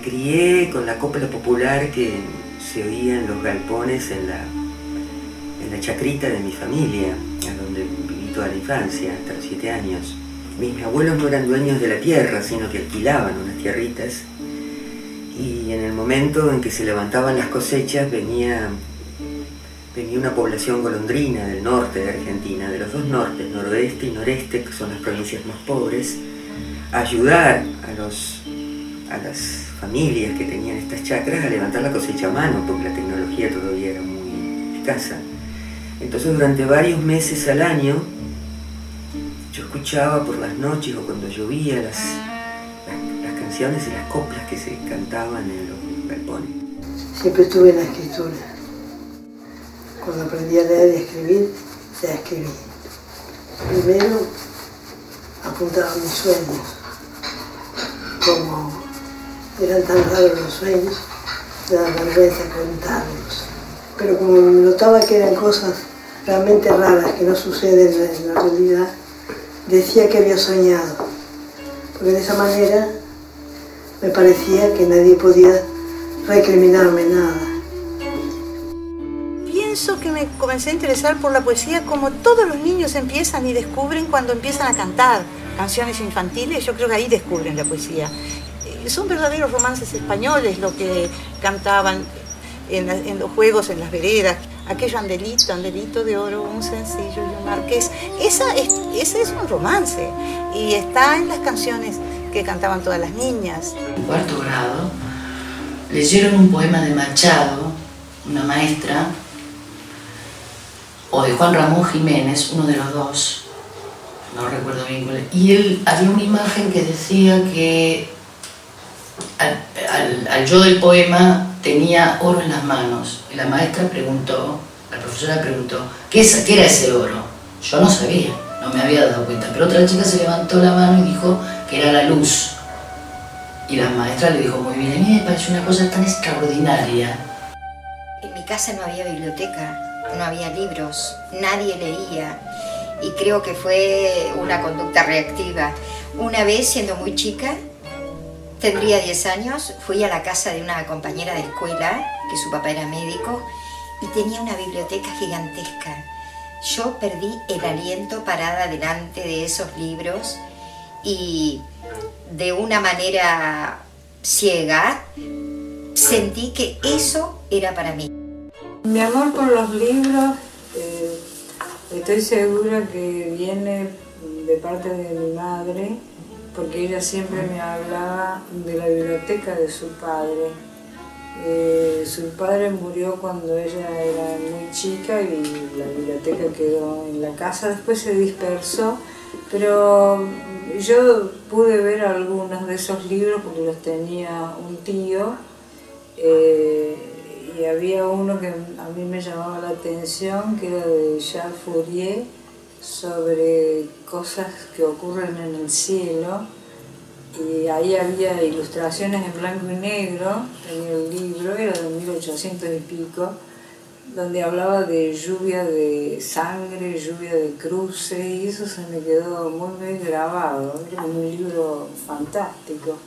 crié con la copla popular que se oía en los galpones en la chacrita de mi familia, a donde viví toda la infancia, hasta los 7 años. Mis abuelos no eran dueños de la tierra, sino que alquilaban unas tierritas, y en el momento en que se levantaban las cosechas venía una población golondrina del norte de Argentina, de los dos nortes, noroeste y noreste, que son las provincias más pobres, a ayudar a las familias que tenían estas chacras a levantar la cosecha a mano, porque la tecnología todavía era muy escasa. Entonces durante varios meses al año yo escuchaba por las noches o cuando llovía las canciones y las coplas que se cantaban en los galpones. Siempre estuve en la escritura. Cuando aprendí a leer y escribir, ya escribí. Primero apuntaba mis sueños. Como eran tan raros los sueños, me daba vergüenza contarlos. Pero como notaba que eran cosas realmente raras que no suceden en la realidad, decía que había soñado. Porque de esa manera me parecía que nadie podía recriminarme nada. Pienso que me comencé a interesar por la poesía como todos los niños empiezan y descubren cuando empiezan a cantar canciones infantiles. Yo creo que ahí descubren la poesía. Son verdaderos romances españoles lo que cantaban en los juegos, en las veredas. Aquello Andelito de oro, un sencillo y un marqués. Ese es un romance y está en las canciones que cantaban todas las niñas. En 4º grado leyeron un poema de Machado, una maestra, o de Juan Ramón Jiménez, uno de los dos, no recuerdo bien cuál, y él había una imagen que decía que al yo del poema tenía oro en las manos, y la maestra preguntó, la profesora preguntó, ¿qué era ese oro? Yo no sabía, no me había dado cuenta, pero otra chica se levantó la mano y dijo que era la luz, y la maestra le dijo muy bien, a mí me pareció una cosa tan extraordinaria. En mi casa no había biblioteca, no había libros, nadie leía, y creo que fue una conducta reactiva. Una vez, siendo muy chica, tendría 10 años, fui a la casa de una compañera de escuela, que su papá era médico, y tenía una biblioteca gigantesca. Yo perdí el aliento parada delante de esos libros y de una manera ciega sentí que eso era para mí. Mi amor por los libros, estoy segura que viene de parte de mi madre, porque ella siempre me hablaba de la biblioteca de su padre. Su padre murió cuando ella era muy chica y la biblioteca quedó en la casa, después se dispersó, pero yo pude ver algunos de esos libros porque los tenía un tío, y había uno que a mí me llamaba la atención, que era de Charles Fourier, sobre cosas que ocurren en el cielo, y ahí había ilustraciones en blanco y negro, tenía el libro, era de 1800 y pico, donde hablaba de lluvia de sangre, lluvia de cruces, y eso se me quedó muy bien grabado, era un libro fantástico.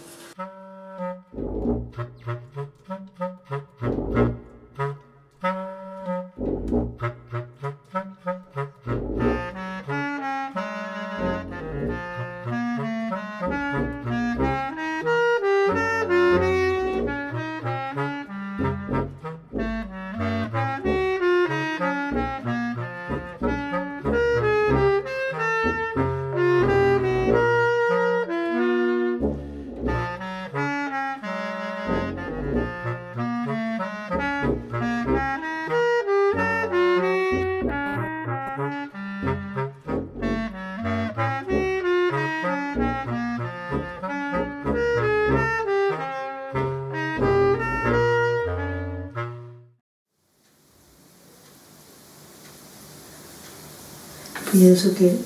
Pienso que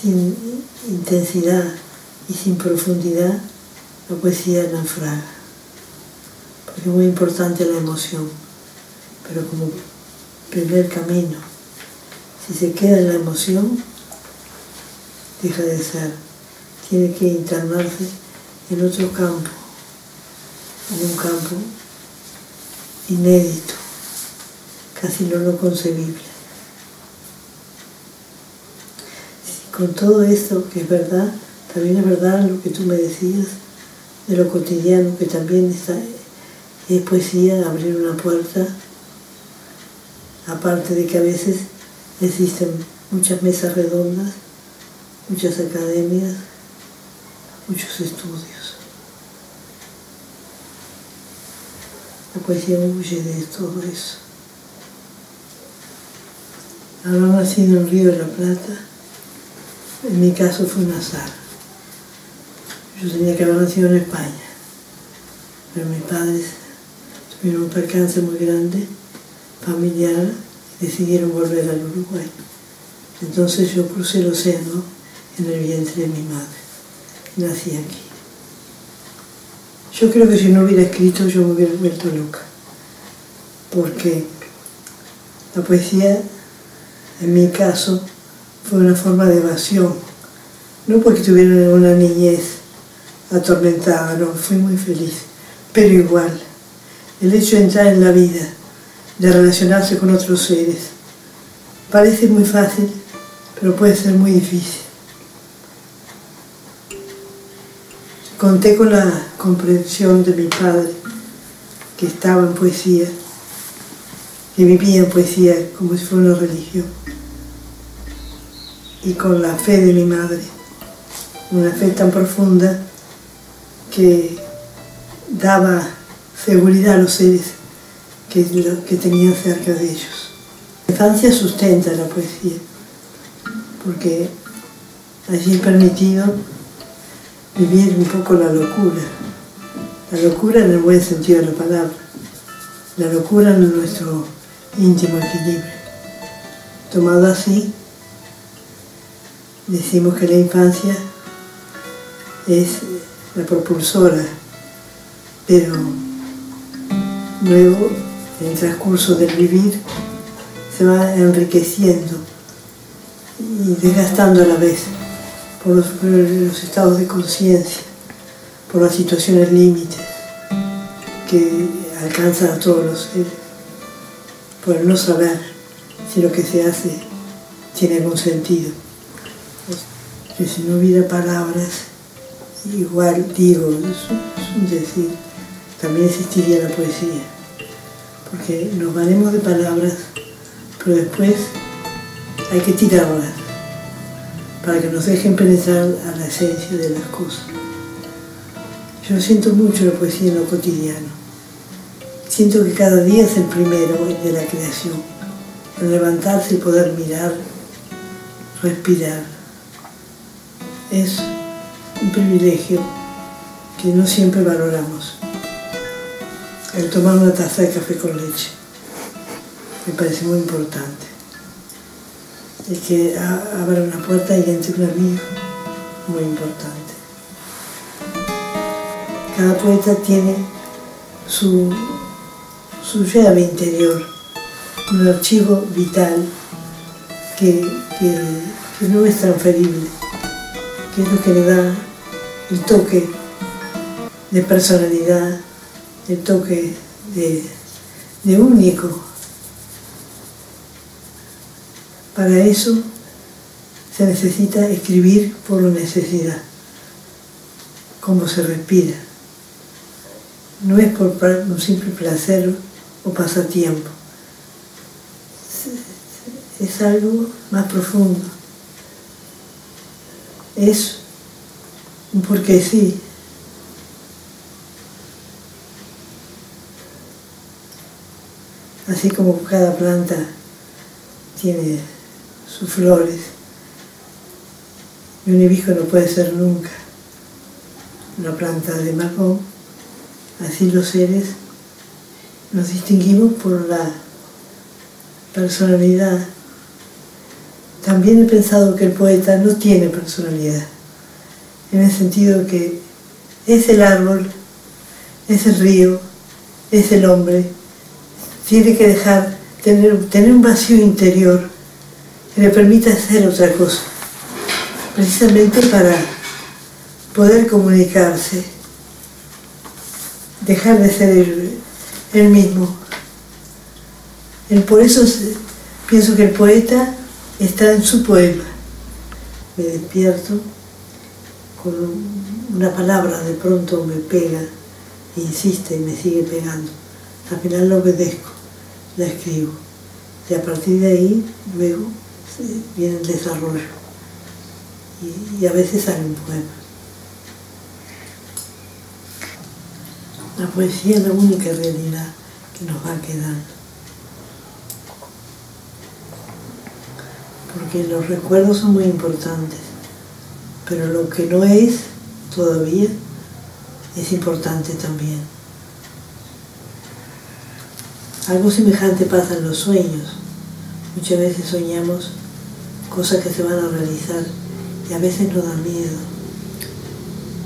sin intensidad y sin profundidad la poesía naufraga, porque es muy importante la emoción, pero como primer camino, si se queda en la emoción, deja de ser, tiene que internarse en otro campo, en un campo inédito, casi no concebible. Con todo esto que es verdad, también es verdad lo que tú me decías de lo cotidiano, que también es poesía, abrir una puerta, aparte de que a veces existen muchas mesas redondas, muchas academias, muchos estudios. La poesía huye de todo eso. Haber nacido en Río de la Plata, en mi caso fue un azar. Yo tenía que haber nacido en España, pero mis padres tuvieron un percance muy grande, familiar, y decidieron volver al Uruguay. Entonces yo crucé el océano en el vientre de mi madre y nací aquí. Yo creo que si no hubiera escrito yo me hubiera vuelto loca, porque la poesía, en mi caso, fue una forma de evasión, no porque tuviera una niñez atormentada, no, fui muy feliz, pero igual, el hecho de entrar en la vida, de relacionarse con otros seres, parece muy fácil, pero puede ser muy difícil. Conté con la comprensión de mi padre, que estaba en poesía, que vivía en poesía como si fuera una religión, y con la fe de mi madre, una fe tan profunda que daba seguridad a los seres que tenían cerca de ellos. La infancia sustenta la poesía, porque allí he permitido vivir un poco la locura en el buen sentido de la palabra, la locura en nuestro íntimo equilibrio. Tomado así, decimos que la infancia es la propulsora, pero luego, en el transcurso del vivir, se va enriqueciendo y desgastando a la vez por los estados de conciencia, por las situaciones límites que alcanzan a todos los seres, por el no saber si lo que se hace tiene algún sentido. Que si no hubiera palabras, igual digo, es un decir, también existiría la poesía, porque nos valemos de palabras, pero después hay que tirarlas para que nos dejen penetrar a la esencia de las cosas. Yo siento mucho la poesía en lo cotidiano. Siento que cada día es el primero de la creación, el levantarse y poder mirar, respirar. Es un privilegio que no siempre valoramos. El tomar una taza de café con leche me parece muy importante. El que abra una puerta y entre un amigo, muy importante. Cada poeta tiene su llave interior, un archivo vital que no es transferible, que es lo que le da el toque de personalidad, el toque de único. Para eso se necesita escribir por necesidad, como se respira. No es por un simple placer o pasatiempo. Es algo más profundo. Es un porque sí. Así como cada planta tiene sus flores, y un hibisco no puede ser nunca una planta de marrón, así los seres nos distinguimos por la personalidad. También he pensado que el poeta no tiene personalidad, en el sentido que es el árbol, es el río, es el hombre. Tiene que tener un vacío interior que le permita hacer otra cosa, precisamente para poder comunicarse dejar de ser él mismo. Por eso pienso que el poeta está en su poema. Me despierto con una palabra, de pronto me pega, insiste y me sigue pegando. Al final la obedezco, la escribo. Y a partir de ahí, luego, viene el desarrollo. Y a veces sale un poema. La poesía es la única realidad que nos va quedando. Porque los recuerdos son muy importantes, pero lo que no es todavía es importante también. Algo semejante pasa en los sueños. Muchas veces soñamos cosas que se van a realizar y a veces nos da miedo,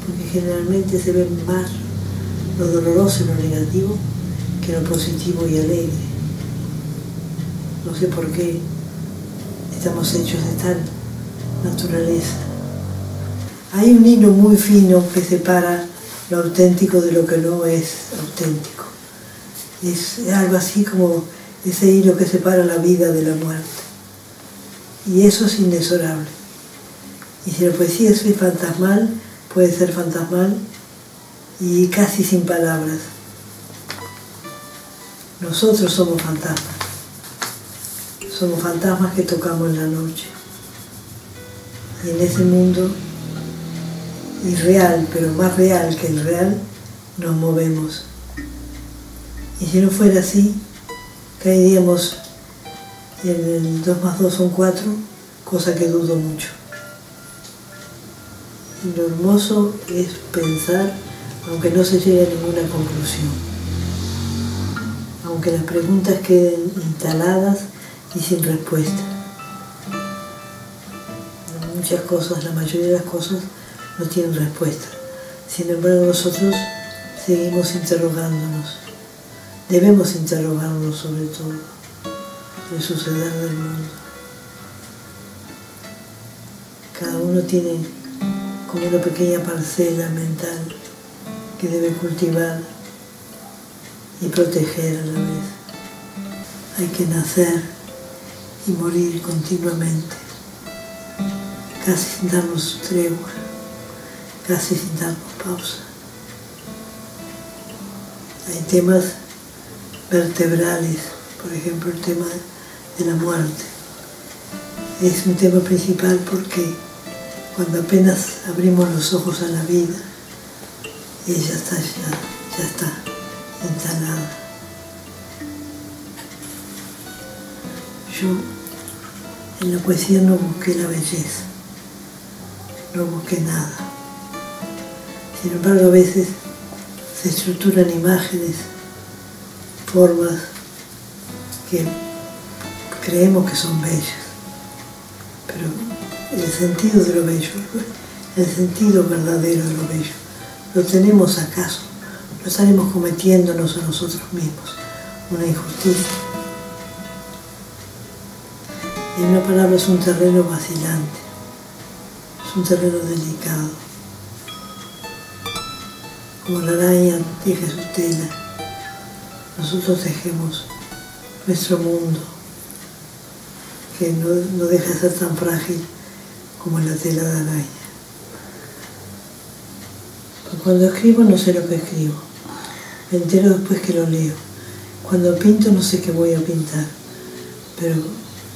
porque generalmente se ve más lo doloroso y lo negativo que lo positivo y alegre. No sé por qué estamos hechos de tal naturaleza. Hay un hilo muy fino que separa lo auténtico de lo que no es auténtico. Es algo así como ese hilo que separa la vida de la muerte. Y eso es inexorable. Y si la poesía es fantasmal, puede ser fantasmal y casi sin palabras. Nosotros somos fantasmas. Somos fantasmas que tocamos en la noche. Y en ese mundo irreal, pero más real que el real, nos movemos. Y si no fuera así, caeríamos en el 2 más 2 son 4, cosa que dudo mucho. Y lo hermoso es pensar, aunque no se llegue a ninguna conclusión, aunque las preguntas queden instaladas y sin respuesta. Muchas cosas, la mayoría de las cosas no tienen respuesta. Sin embargo, nosotros seguimos interrogándonos. Debemos interrogarnos sobre todo el suceder del mundo. Cada uno tiene como una pequeña parcela mental que debe cultivar y proteger a la vez. Hay que nacer y morir continuamente, casi sin darnos tregua, casi sin darnos pausa. Hay temas vertebrales, por ejemplo el tema de la muerte. Es un tema principal porque cuando apenas abrimos los ojos a la vida, ella ya está instalada. Yo en la poesía no busqué la belleza, no busqué nada. Sin embargo, a veces se estructuran imágenes, formas que creemos que son bellas, pero el sentido de lo bello, el sentido verdadero de lo bello, ¿lo tenemos acaso? ¿Lo estaremos cometiéndonos a nosotros mismos una injusticia? En una palabra, es un terreno vacilante, es un terreno delicado. Como la araña teje su tela, nosotros tejemos nuestro mundo, que no deja de ser tan frágil como la tela de araña. Pero cuando escribo no sé lo que escribo, me entero después que lo leo. Cuando pinto no sé qué voy a pintar, pero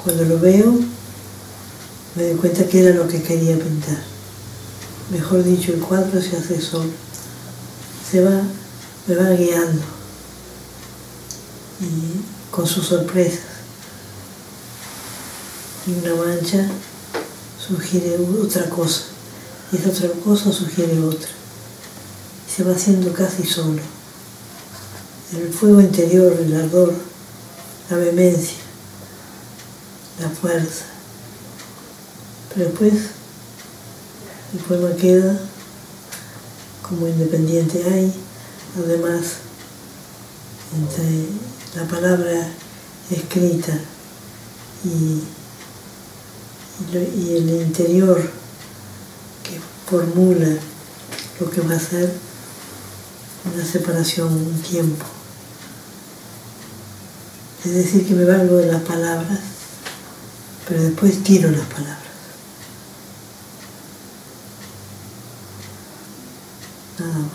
cuando lo veo me doy cuenta que era lo que quería pintar. Mejor dicho, el cuadro se hace solo, me va guiando y con sus sorpresas. Y una mancha sugiere otra cosa, y esa otra cosa sugiere otra. Y se va haciendo casi solo. El fuego interior, el ardor, la vehemencia, la fuerza. Pero después el poema queda como independiente. Hay, además, entre la palabra escrita y el interior que formula lo que va a ser, una separación, un tiempo. Es decir, que me valgo de las palabras, pero después tiro las palabras. Nada más.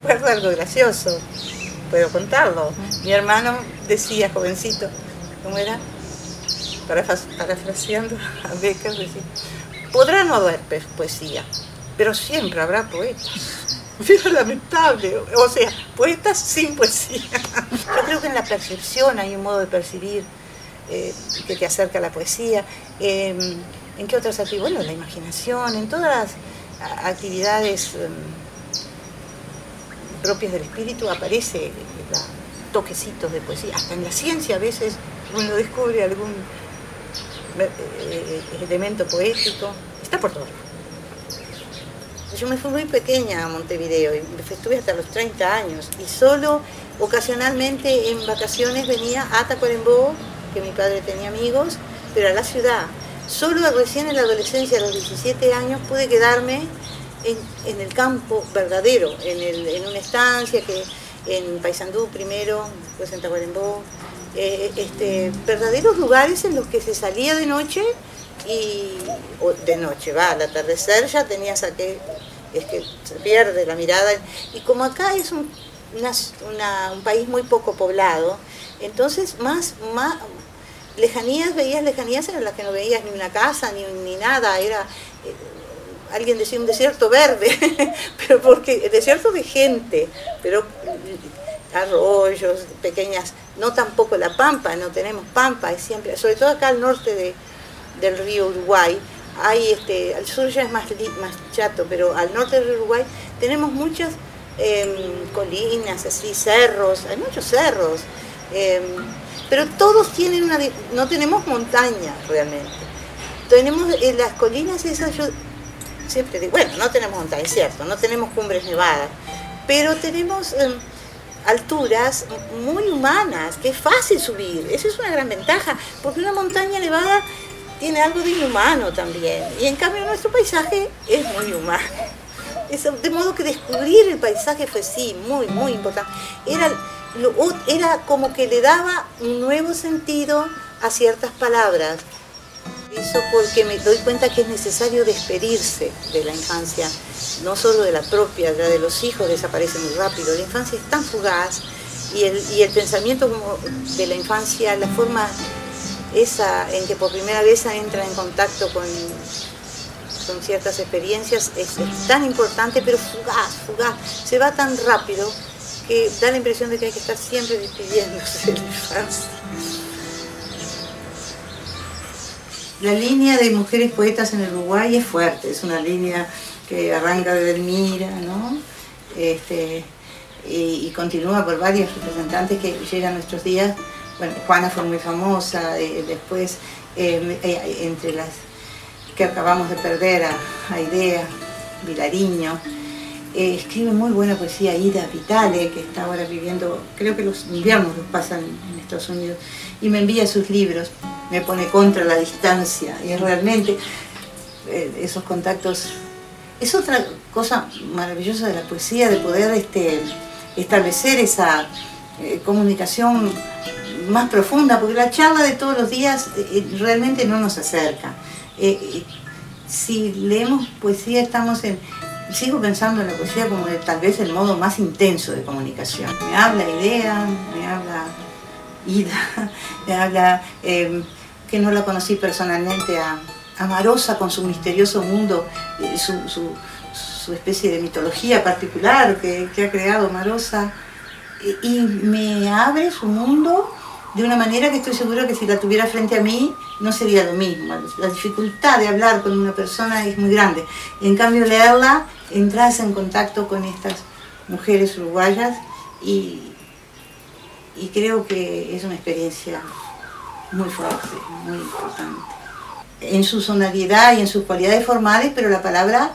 Recuerdo algo gracioso, puedo contarlo. Mi hermano decía, jovencito, ¿cómo era? Parafraseando a Becker, decía, podrá no haber poesía, pero siempre habrá poetas. Pero lamentable, o sea, poetas sin poesía. Yo creo que en la percepción hay un modo de percibir que te acerca a la poesía. ¿En qué otras actividades? Bueno, en la imaginación, en todas las actividades propias del espíritu aparece toquecitos de poesía. Hasta en la ciencia a veces uno descubre algún elemento poético. Está por todo. Yo me fui muy pequeña a Montevideo y estuve hasta los 30 años y solo ocasionalmente en vacaciones venía a Tacuarembó, que mi padre tenía amigos, pero a la ciudad. Solo recién en la adolescencia, a los 17 años, pude quedarme en el campo verdadero, en una estancia que en Paysandú primero, después en Tacuarembó, verdaderos lugares en los que se salía de noche al atardecer ya tenías que se pierde la mirada, y como acá es un país muy poco poblado, entonces más veías lejanías en las que no veías ni una casa ni nada, era alguien decía un desierto verde, pero porque el desierto de gente, pero arroyos, pequeñas, no tampoco la pampa, no tenemos pampa, es siempre, sobre todo acá al norte del río Uruguay, hay al sur ya es más chato, pero al norte del Uruguay tenemos muchas colinas, así, cerros, hay muchos cerros, pero todos tienen no tenemos montañas realmente, tenemos las colinas esas, yo siempre digo, bueno, no tenemos montañas, es cierto, no tenemos cumbres nevadas, pero tenemos alturas muy humanas, que es fácil subir, esa es una gran ventaja, porque una montaña elevada tiene algo de inhumano también, y en cambio nuestro paisaje es muy humano. De modo que descubrir el paisaje fue sí, muy, muy importante. Era como que le daba un nuevo sentido a ciertas palabras. Eso porque me doy cuenta que es necesario despedirse de la infancia, no solo de la propia, la de los hijos desaparece muy rápido. La infancia es tan fugaz y el pensamiento como de la infancia, la forma esa en que por primera vez entra en contacto con ciertas experiencias es tan importante, pero fugaz, se va tan rápido que da la impresión de que hay que estar siempre despidiéndose de la infancia. La línea de mujeres poetas en el Uruguay es fuerte, es una línea que arranca de Elmira, ¿no? Y continúa por varios representantes que llegan a nuestros días. Bueno, Juana fue muy famosa, después entre las que acabamos de perder a Idea, Vilariño, escribe muy buena poesía Ida Vitale, que está ahora viviendo, creo que los inviernos los pasan en Estados Unidos, y me envía sus libros, me pone Contra la distancia, y realmente esos contactos, es otra cosa maravillosa de la poesía, de poder establecer esa comunicación más profunda, porque la charla de todos los días realmente no nos acerca. Si leemos poesía sigo pensando en la poesía como tal vez el modo más intenso de comunicación. Me habla Idea, me habla Ida, me habla, que no la conocí personalmente, a Marosa con su misterioso mundo, su especie de mitología particular que ha creado Marosa, y me abre su mundo de una manera que estoy segura que si la tuviera frente a mí no sería lo mismo. La dificultad de hablar con una persona es muy grande. En cambio, leerla, entras en contacto con estas mujeres uruguayas y creo que es una experiencia muy fuerte, muy importante. En su sonoridad y en sus cualidades formales, pero la palabra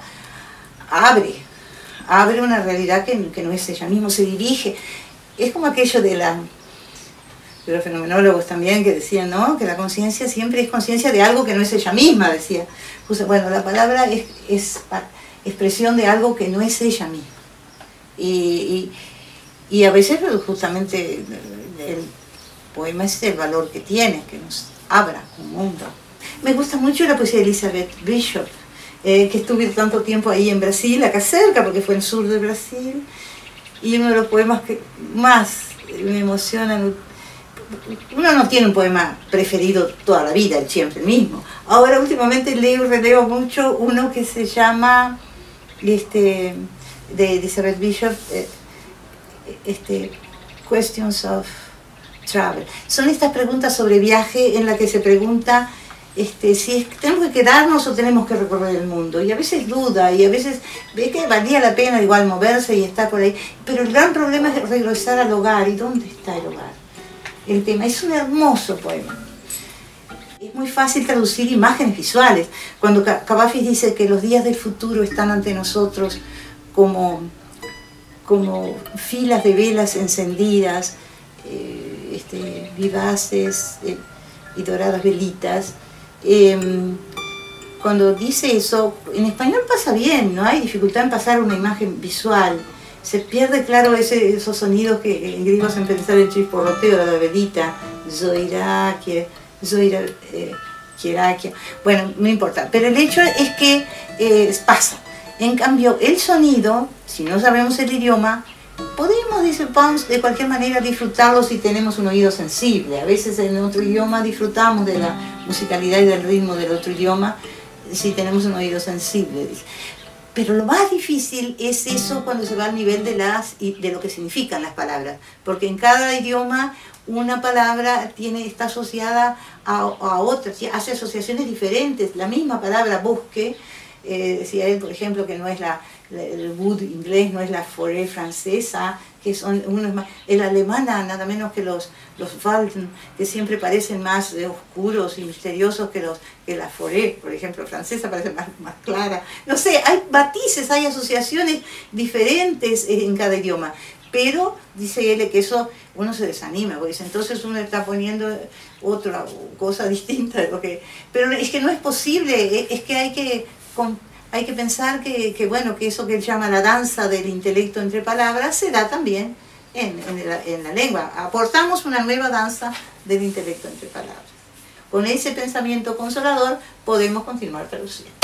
abre una realidad que no es ella misma, se dirige. Es como aquello de los fenomenólogos también que decían, ¿no?, que la conciencia siempre es conciencia de algo que no es ella misma, decía. Bueno, la palabra es expresión de algo que no es ella misma. Y a veces justamente el poema es el valor que tiene, que nos abra un mundo. Me gusta mucho la poesía de Elizabeth Bishop, que estuve tanto tiempo ahí en Brasil, acá cerca, porque fue en el sur de Brasil, y uno de los poemas que más me emocionan. Uno no tiene un poema preferido toda la vida, siempre el mismo. Ahora últimamente releo mucho uno que se llama, de Elizabeth Bishop, Questions of Travel. Son estas preguntas sobre viaje en las que se pregunta si tenemos que quedarnos o tenemos que recorrer el mundo. Y a veces duda, y a veces ve que valía la pena igual moverse y estar por ahí. Pero el gran problema es regresar al hogar. ¿Y dónde está el hogar? El tema es un hermoso poema. Es muy fácil traducir imágenes visuales. Cuando Cavafis dice que los días del futuro están ante nosotros como filas de velas encendidas, vivaces y doradas velitas. Cuando dice eso, en español pasa bien, no hay dificultad en pasar una imagen visual. Se pierde, claro, esos sonidos que en griego hacen pensar el chisporroteo de la velita, zoirakia, Chiraquia. Bueno, no importa, pero el hecho es que pasa. En cambio, el sonido, si no sabemos el idioma, podemos de cualquier manera disfrutarlo si tenemos un oído sensible. A veces en otro idioma disfrutamos de la musicalidad y del ritmo del otro idioma si tenemos un oído sensible. Pero lo más difícil es eso cuando se va al nivel de lo que significan las palabras, porque en cada idioma una palabra está asociada a otra, hace asociaciones diferentes. La misma palabra busque, decía él, por ejemplo, que no es el wood inglés, no es la forêt francesa, que son unos más, el alemana nada menos que los Walden, que siempre parecen más oscuros y misteriosos que la forêt, por ejemplo, francesa parece más clara. No sé, hay matices, hay asociaciones diferentes en cada idioma. Pero dice él que eso uno se desanima, porque dice, entonces uno está poniendo otra cosa distinta de lo que... Pero es que no es posible, es que hay que pensar que eso que él llama la danza del intelecto entre palabras se da también en la lengua. Aportamos una nueva danza del intelecto entre palabras. Con ese pensamiento consolador podemos continuar traduciendo.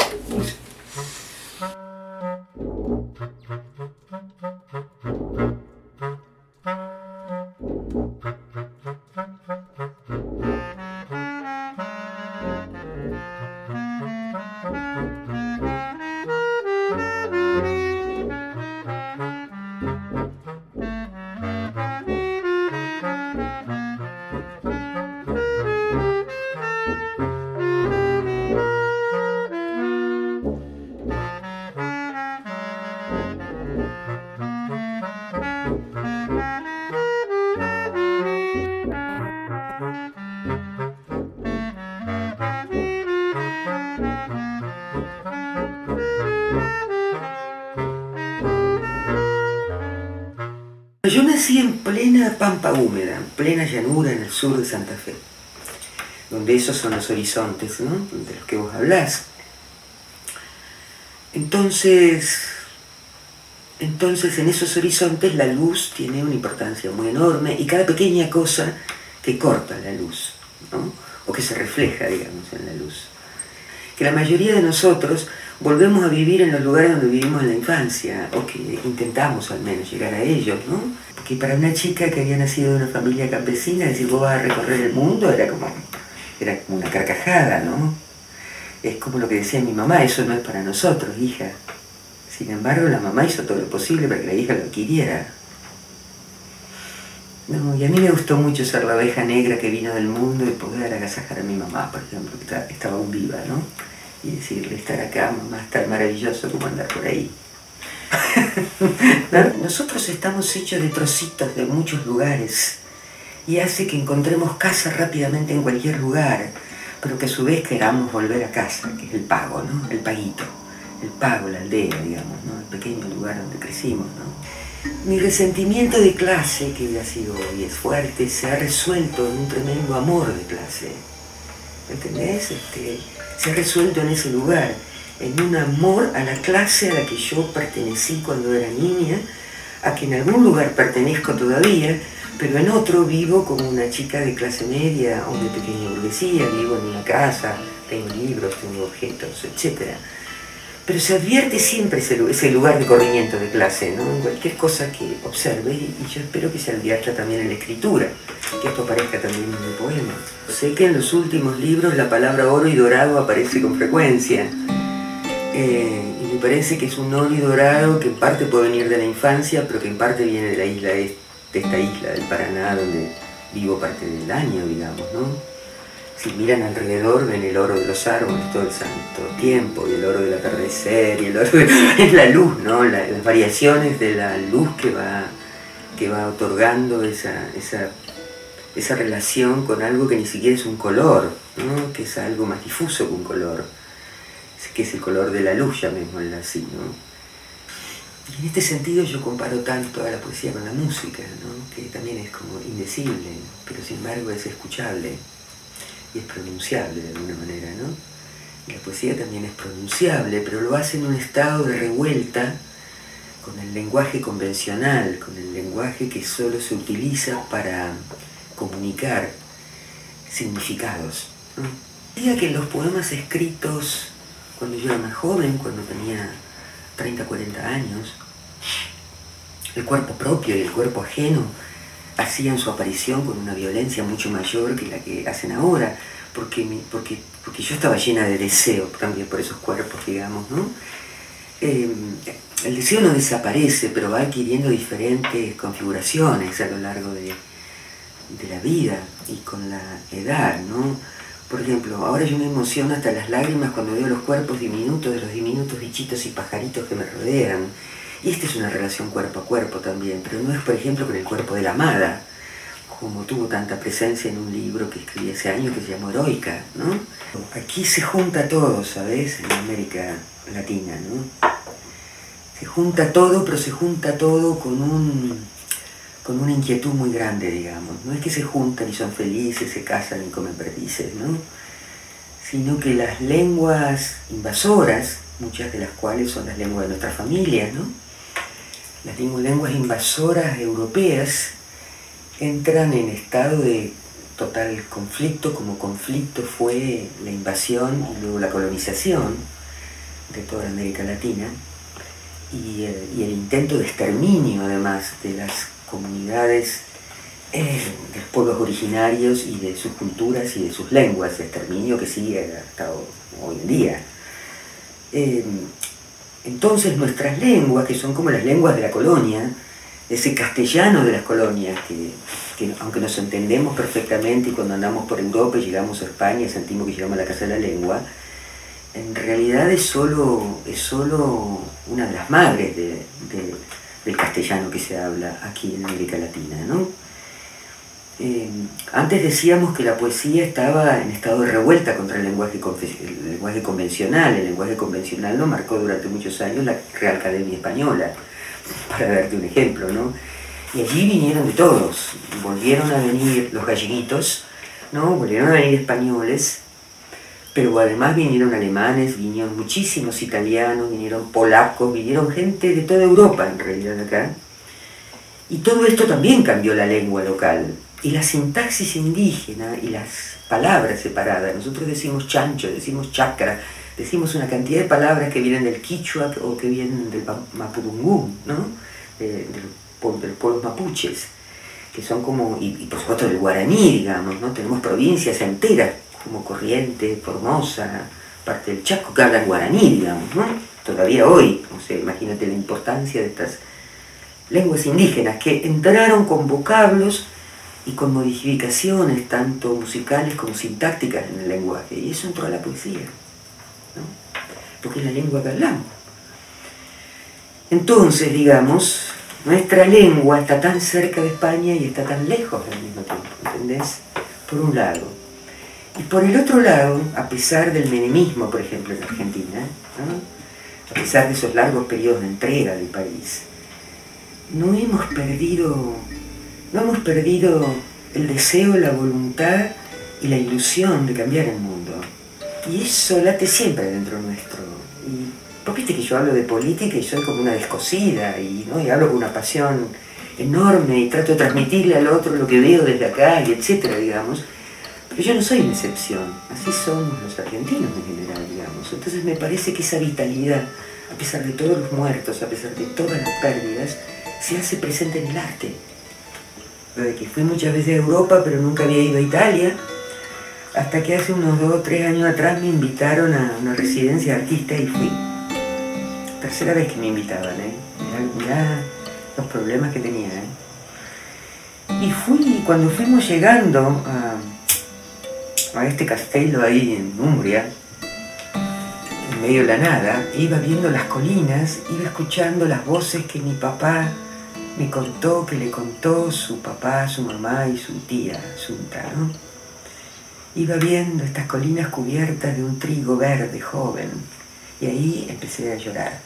Yo nací en plena pampa húmeda, en plena llanura en el sur de Santa Fe, donde esos son los horizontes, ¿no?, de los que vos hablás. Entonces en esos horizontes la luz tiene una importancia muy enorme y cada pequeña cosa que corta la luz, ¿no?, o que se refleja, digamos, en la luz. Que la mayoría de nosotros volvemos a vivir en los lugares donde vivimos en la infancia, o que intentamos al menos llegar a ellos, ¿no? Porque para una chica que había nacido de una familia campesina, decir vos vas a recorrer el mundo era como una carcajada, ¿no? Es como lo que decía mi mamá, eso no es para nosotros, hija. Sin embargo, la mamá hizo todo lo posible para que la hija lo adquiriera. No, y a mí me gustó mucho ser la oveja negra que vino del mundo y poder agasajar a mi mamá, por ejemplo, que estaba aún viva, ¿no? Y decirle, estar acá, mamá, es tan maravilloso como andar por ahí. ¿No? Nosotros estamos hechos de trocitos de muchos lugares y hace que encontremos casa rápidamente en cualquier lugar, pero que a su vez queramos volver a casa, que es el pago, ¿no? El paguito, el pago, la aldea, digamos, ¿no? El pequeño lugar donde crecimos, ¿no? Mi resentimiento de clase, que ha sido y es fuerte, se ha resuelto en un tremendo amor de clase. ¿Entendés? Se ha resuelto en ese lugar, en un amor a la clase a la que yo pertenecí cuando era niña, a que en algún lugar pertenezco todavía, pero en otro vivo como una chica de clase media o de pequeña burguesía, vivo en una casa, tengo libros, tengo objetos, etc. Pero se advierte siempre ese lugar de corrimiento de clase, ¿no? En cualquier cosa que observe, y yo espero que se advierta también en la escritura, que esto aparezca también en el poema. Sé que en los últimos libros la palabra oro y dorado aparece con frecuencia, y me parece que es un oro y dorado que en parte puede venir de la infancia, pero que en parte viene de la isla de esta isla del Paraná, donde vivo parte del año, digamos, ¿no? Si miran alrededor ven el oro de los árboles todo el santo tiempo, y el oro del atardecer, y el oro es la luz, ¿no? Las variaciones de la luz que va otorgando esa relación con algo que ni siquiera es un color, ¿no? Que es algo más difuso que un color, que es el color de la luz, llamémoslo así, ¿no? Y en este sentido yo comparo tanto a la poesía con la música, ¿no? Que también es como indecible, pero sin embargo es escuchable y es pronunciable de alguna manera, ¿no? Y la poesía también es pronunciable, pero lo hace en un estado de revuelta con el lenguaje convencional, con el lenguaje que solo se utiliza para comunicar significados, ¿no? Diría que los poemas escritos cuando yo era más joven, cuando tenía 30, 40 años, el cuerpo propio y el cuerpo ajeno hacían su aparición con una violencia mucho mayor que la que hacen ahora, porque yo estaba llena de deseo también por esos cuerpos, digamos, ¿no? El deseo no desaparece, pero va adquiriendo diferentes configuraciones a lo largo de la vida y con la edad, ¿no? Por ejemplo, ahora yo me emociono hasta las lágrimas cuando veo los cuerpos diminutos de los diminutos bichitos y pajaritos que me rodean. Y esta es una relación cuerpo a cuerpo también, pero no es, por ejemplo, con el cuerpo de la amada, como tuvo tanta presencia en un libro que escribí hace años que se llamó Heroica, ¿no? Aquí se junta todo, ¿sabes? En América Latina, ¿no? Se junta todo, pero se junta todo con una inquietud muy grande, digamos. No es que se juntan y son felices, se casan y comen perdices, ¿no? Sino que las lenguas invasoras, muchas de las cuales son las lenguas de nuestras familias, ¿no? Las lenguas invasoras europeas entran en estado de total conflicto, como conflicto fue la invasión y luego la colonización de toda la América Latina, y el intento de exterminio, además, de las comunidades de los pueblos originarios y de sus culturas y de sus lenguas, exterminio que sigue hasta hoy en día. Entonces nuestras lenguas, que son como las lenguas de la colonia, ese castellano de las colonias, que aunque nos entendemos perfectamente y cuando andamos por Europa y llegamos a España sentimos que llegamos a la casa de la lengua, en realidad es solo una de las madres del castellano que se habla aquí en América Latina, ¿no? Antes decíamos que la poesía estaba en estado de revuelta contra el lenguaje convencional. El lenguaje convencional lo marcó durante muchos años la Real Academia Española, para darte un ejemplo, ¿no? Y allí vinieron de todos, volvieron a venir los galleguitos, ¿no? Volvieron a venir españoles, pero además vinieron alemanes, vinieron muchísimos italianos, vinieron polacos, vinieron gente de toda Europa en realidad acá. Y todo esto también cambió la lengua local. Y la sintaxis indígena y las palabras separadas, nosotros decimos chancho, decimos chacra, decimos una cantidad de palabras que vienen del quichua o que vienen del mapudungún, ¿no? De los pueblos mapuches, que son como, y por supuesto del guaraní, digamos, ¿no? Tenemos provincias enteras como Corrientes, Formosa, parte del Chaco, que hablan guaraní, digamos, ¿no? Todavía hoy, o sea, imagínate la importancia de estas lenguas indígenas que entraron con vocablos y con modificaciones tanto musicales como sintácticas en el lenguaje, y eso entró a la poesía, ¿no? Porque es la lengua que hablamos. Entonces, digamos, nuestra lengua está tan cerca de España y está tan lejos al mismo tiempo, ¿entendés? Por un lado. Y por el otro lado, a pesar del menemismo, por ejemplo, en Argentina, ¿no? A pesar de esos largos periodos de entrega del país, no hemos perdido el deseo, la voluntad y la ilusión de cambiar el mundo. Y eso late siempre dentro nuestro. Y vos viste que yo hablo de política y soy como una descosida, ¿no? Y hablo con una pasión enorme y trato de transmitirle al otro lo que veo desde acá, y etcétera, digamos. Pero yo no soy una excepción, así somos los argentinos en general, digamos. Entonces me parece que esa vitalidad, a pesar de todos los muertos, a pesar de todas las pérdidas, se hace presente en el arte. De que fui muchas veces a Europa, pero nunca había ido a Italia, hasta que hace unos 2 o 3 años atrás me invitaron a una residencia de artista y fui. Tercera vez que me invitaban, mirá los problemas que tenía, Y fui, cuando fuimos llegando a este castello ahí en Umbria, en medio de la nada, iba viendo las colinas, iba escuchando las voces que mi papá me contó, que le contó su papá, su mamá y su tía, Sunta, ¿no? Iba viendo estas colinas cubiertas de un trigo verde joven, y ahí empecé a llorar.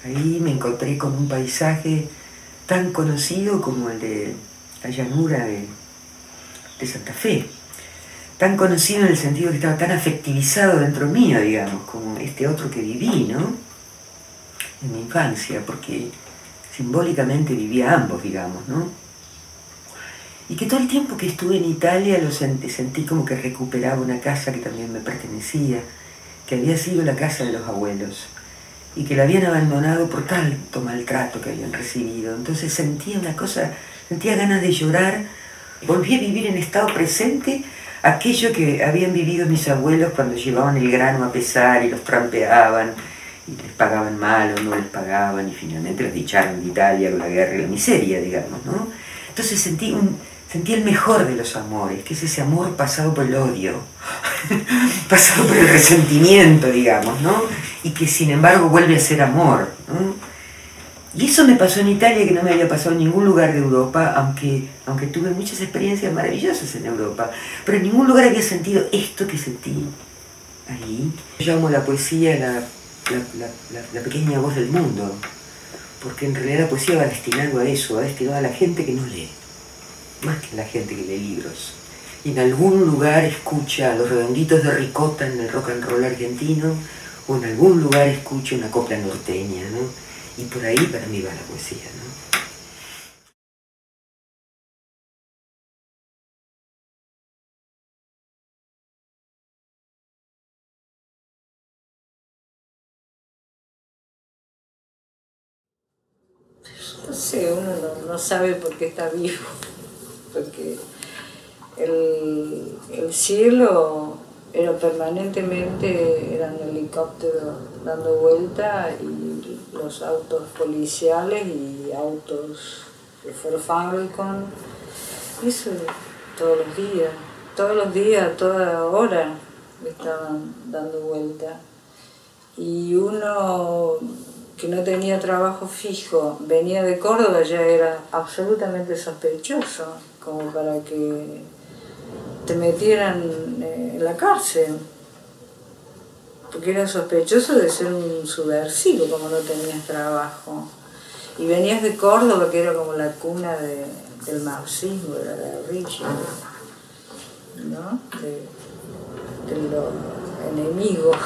Ahí me encontré con un paisaje tan conocido como el de la llanura de Santa Fe, tan conocido en el sentido que estaba tan afectivizado dentro mío, digamos, como este otro que viví, ¿no? En mi infancia, porque simbólicamente vivía ambos, digamos, ¿no? Y que todo el tiempo que estuve en Italia lo sentí como que recuperaba una casa que también me pertenecía, que había sido la casa de los abuelos, y que la habían abandonado por tanto maltrato que habían recibido. Entonces sentía una cosa, sentía ganas de llorar. Volví a vivir en estado presente aquello que habían vivido mis abuelos cuando llevaban el grano a pesar y los trampeaban, y les pagaban mal o no les pagaban, y finalmente los echaron de Italia con la guerra y la miseria, digamos, ¿no? Entonces sentí el mejor de los amores, que es ese amor pasado por el odio, pasado por el resentimiento, digamos, ¿no? Y que sin embargo vuelve a ser amor, ¿no? Y eso me pasó en Italia, que no me había pasado en ningún lugar de Europa, aunque tuve muchas experiencias maravillosas en Europa, pero en ningún lugar había sentido esto que sentí ahí. Yo llamo la poesía la pequeña voz del mundo, porque en realidad la poesía va destinada a eso, va destinada a la gente que no lee, más que a la gente que lee libros. Y en algún lugar escucha a los Redonditos de Ricota en el rock and roll argentino, o en algún lugar escucha una copla norteña, ¿no? Y por ahí para mí va la poesía, ¿no? No sé, uno no sabe por qué está vivo, porque el cielo era permanentemente, eran helicópteros dando vuelta y los autos policiales y autos de Ford Falcon, eso todos los días, a toda hora estaban dando vuelta. Y uno que no tenía trabajo fijo, venía de Córdoba, ya era absolutamente sospechoso, como para que te metieran en la cárcel, porque era sospechoso de ser un subversivo, como no tenías trabajo. Y venías de Córdoba, que era como la cuna del marxismo, de la guerrilla, ¿no? De los enemigos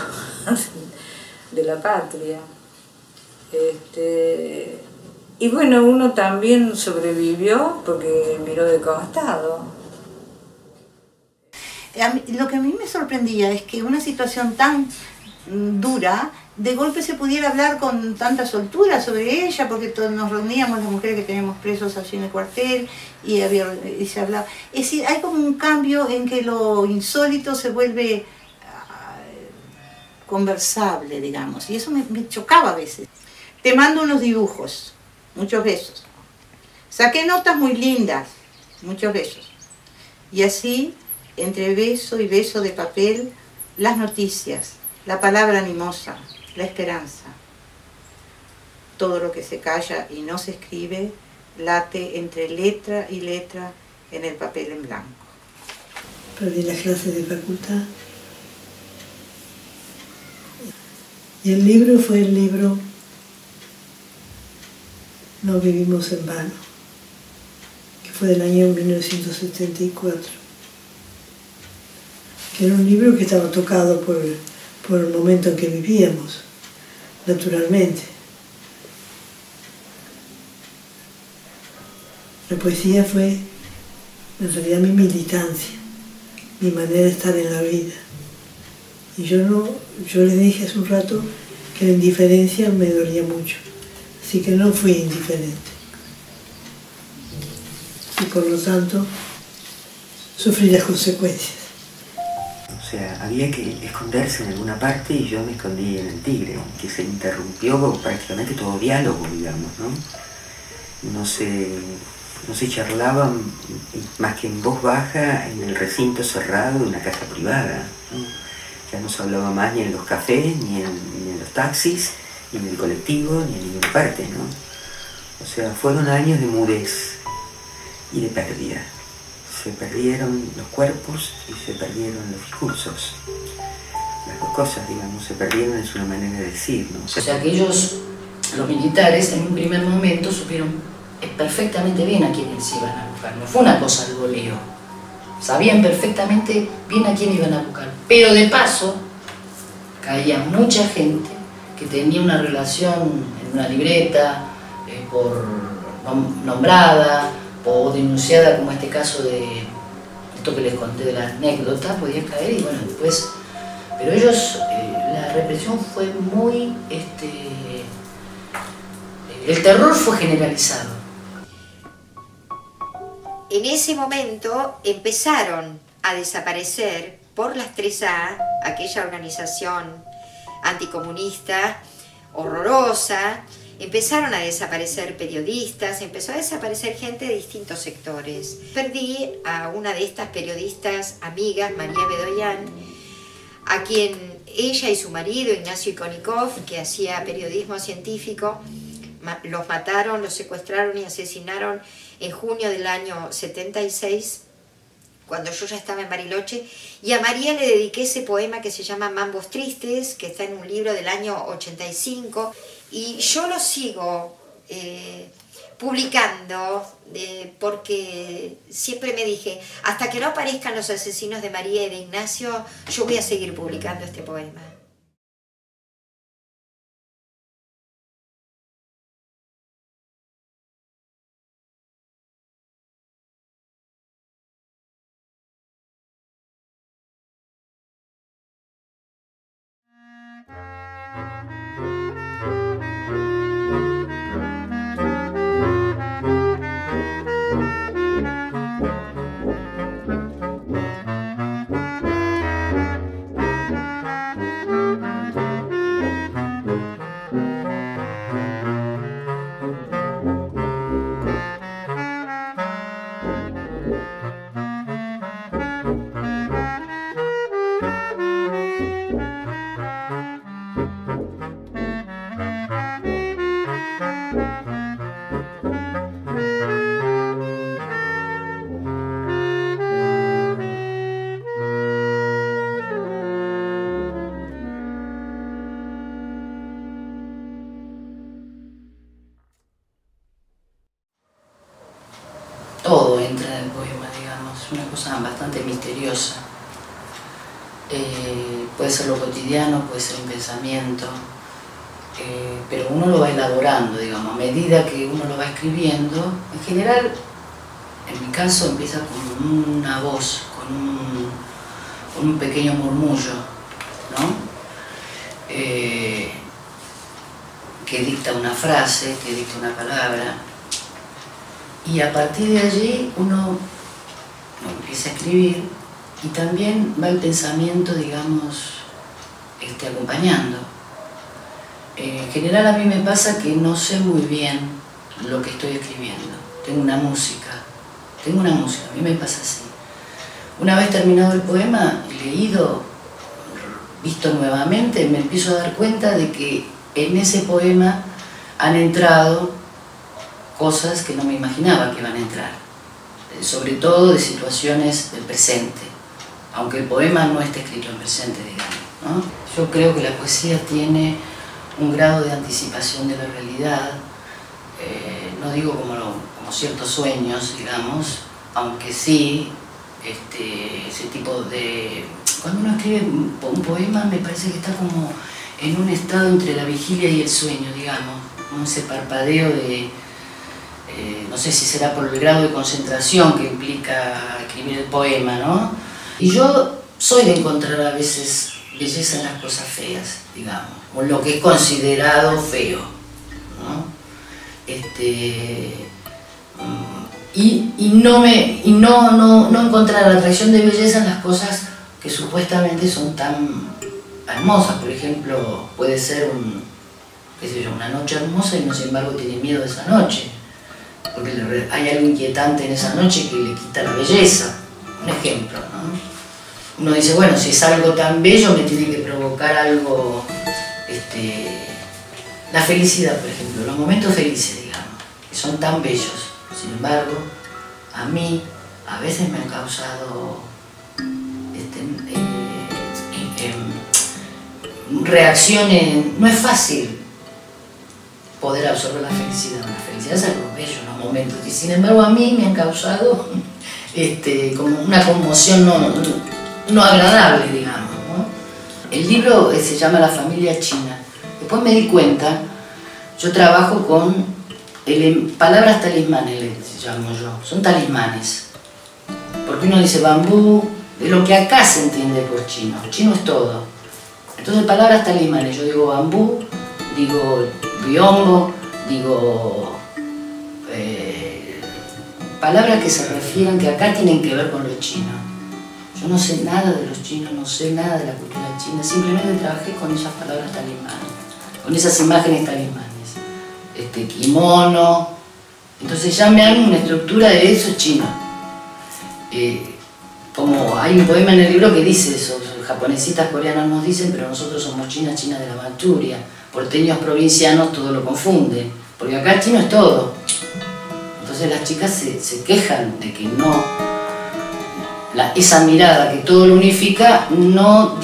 de la patria. Y bueno, uno también sobrevivió porque miró de costado. Lo que a mí me sorprendía es que una situación tan dura, de golpe se pudiera hablar con tanta soltura sobre ella, porque todos nos reuníamos las mujeres que teníamos presos allí en el cuartel y se hablaba. Es decir, hay como un cambio en que lo insólito se vuelve conversable, digamos, y eso me chocaba a veces. Te mando unos dibujos, muchos besos. Saqué notas muy lindas, muchos besos. Y así, entre beso y beso de papel, las noticias, la palabra animosa, la esperanza. Todo lo que se calla y no se escribe, late entre letra y letra en el papel en blanco. Perdí las clases de facultad. Y el libro fue el libro No vivimos en vano, que fue del año 1974. Que era un libro que estaba tocado por el momento en que vivíamos, naturalmente. La poesía fue, en realidad, mi militancia, mi manera de estar en la vida. Y yo le dije hace un rato que la indiferencia me dolía mucho, así que no fui indiferente. Y por lo tanto, sufrí las consecuencias. O sea, había que esconderse en alguna parte y yo me escondí en el Tigre, que se interrumpió prácticamente todo diálogo, digamos, ¿no? No se charlaba más que en voz baja en el recinto cerrado de una casa privada, ¿no? Ya no se hablaba más ni en los cafés, ni en los taxis, ni en el colectivo, ni en ninguna parte, ¿no? O sea, fueron años de mudez y de pérdida. Se perdieron los cuerpos y se perdieron los discursos. Las dos cosas, digamos, se perdieron, es una manera de decir, ¿no? O sea que ellos, los militares, en un primer momento supieron perfectamente bien a quiénes iban a buscar. No fue una cosa al voleo. Sabían perfectamente bien a quién iban a buscar. Pero de paso, caía mucha gente que tenía una relación en una libreta, por nombrada o denunciada, como este caso de esto que les conté de la anécdota, podía caer y bueno, después... Pero ellos, la represión fue muy... el terror fue generalizado. En ese momento empezaron a desaparecer por las 3A, aquella organización anticomunista horrorosa, empezaron a desaparecer periodistas, empezó a desaparecer gente de distintos sectores. Perdí a una de estas periodistas amigas, María Bedoyan, a quien ella y su marido, Ignacio Ikonikov, que hacía periodismo científico, los mataron, los secuestraron y asesinaron en junio del año 76, cuando yo ya estaba en Bariloche, y a María le dediqué ese poema que se llama Mambos Tristes, que está en un libro del año 85, y yo lo sigo publicando porque siempre me dije, hasta que no aparezcan los asesinos de María y de Ignacio, yo voy a seguir publicando este poema. Todo entra en el poema, digamos, una cosa bastante misteriosa. Puede ser lo cotidiano, puede ser un pensamiento, pero uno lo va elaborando, digamos, a medida que uno lo va escribiendo. En general, en mi caso, empieza con una voz, con un pequeño murmullo, ¿no? Que dicta una frase, que dicta una palabra. Y a partir de allí uno empieza a escribir y también va el pensamiento, digamos, acompañando. En general a mí me pasa que no sé muy bien lo que estoy escribiendo. Tengo una música, a mí me pasa así. Una vez terminado el poema, leído, visto nuevamente, me empiezo a dar cuenta de que en ese poema han entrado cosas que no me imaginaba que iban a entrar, sobre todo de situaciones del presente, aunque el poema no esté escrito en presente, digamos, ¿no? Yo creo que la poesía tiene un grado de anticipación de la realidad, no digo como ciertos sueños, digamos, aunque sí, ese tipo de... Cuando uno escribe un poema me parece que está como en un estado entre la vigilia y el sueño, digamos, ese parpadeo de... no sé si será por el grado de concentración que implica escribir el poema, ¿no? Y yo soy de encontrar a veces belleza en las cosas feas, digamos, o en lo que es considerado feo, ¿no? Y no encontrar la atracción de belleza en las cosas que supuestamente son tan hermosas. Por ejemplo, puede ser una noche hermosa y no, sin embargo tiene miedo de esa noche, porque hay algo inquietante en esa noche que le quita la belleza. Un ejemplo, ¿no? Uno dice, bueno, si es algo tan bello me tiene que provocar algo, la felicidad, por ejemplo, los momentos felices, digamos, que son tan bellos. Sin embargo, a mí a veces me han causado reacciones. No es fácil poder absorber la felicidad. La felicidad es algo bello en los momentos, y sin embargo a mí me han causado como una conmoción no agradable, digamos, ¿no? El libro se llama La familia china. Después me di cuenta, yo trabajo con palabras talismanes, se llamo yo, son talismanes. Porque uno dice bambú, de lo que acá se entiende por chino. Chino es todo. Entonces palabras talismanes, yo digo bambú, digo biombo, digo palabras que se refieran, que acá tienen que ver con los chinos. Yo no sé nada de los chinos, no sé nada de la cultura china, simplemente trabajé con esas palabras talismanes, con esas imágenes talismanes. Kimono, entonces ya me dan una estructura de eso chino. Como hay un poema en el libro que dice eso, japonesitas coreanas nos dicen, pero nosotros somos chinas, chinas de la Manchuria, porteños provincianos todo lo confunden, porque acá el chino es todo. Entonces las chicas se quejan de que no, esa mirada que todo lo unifica no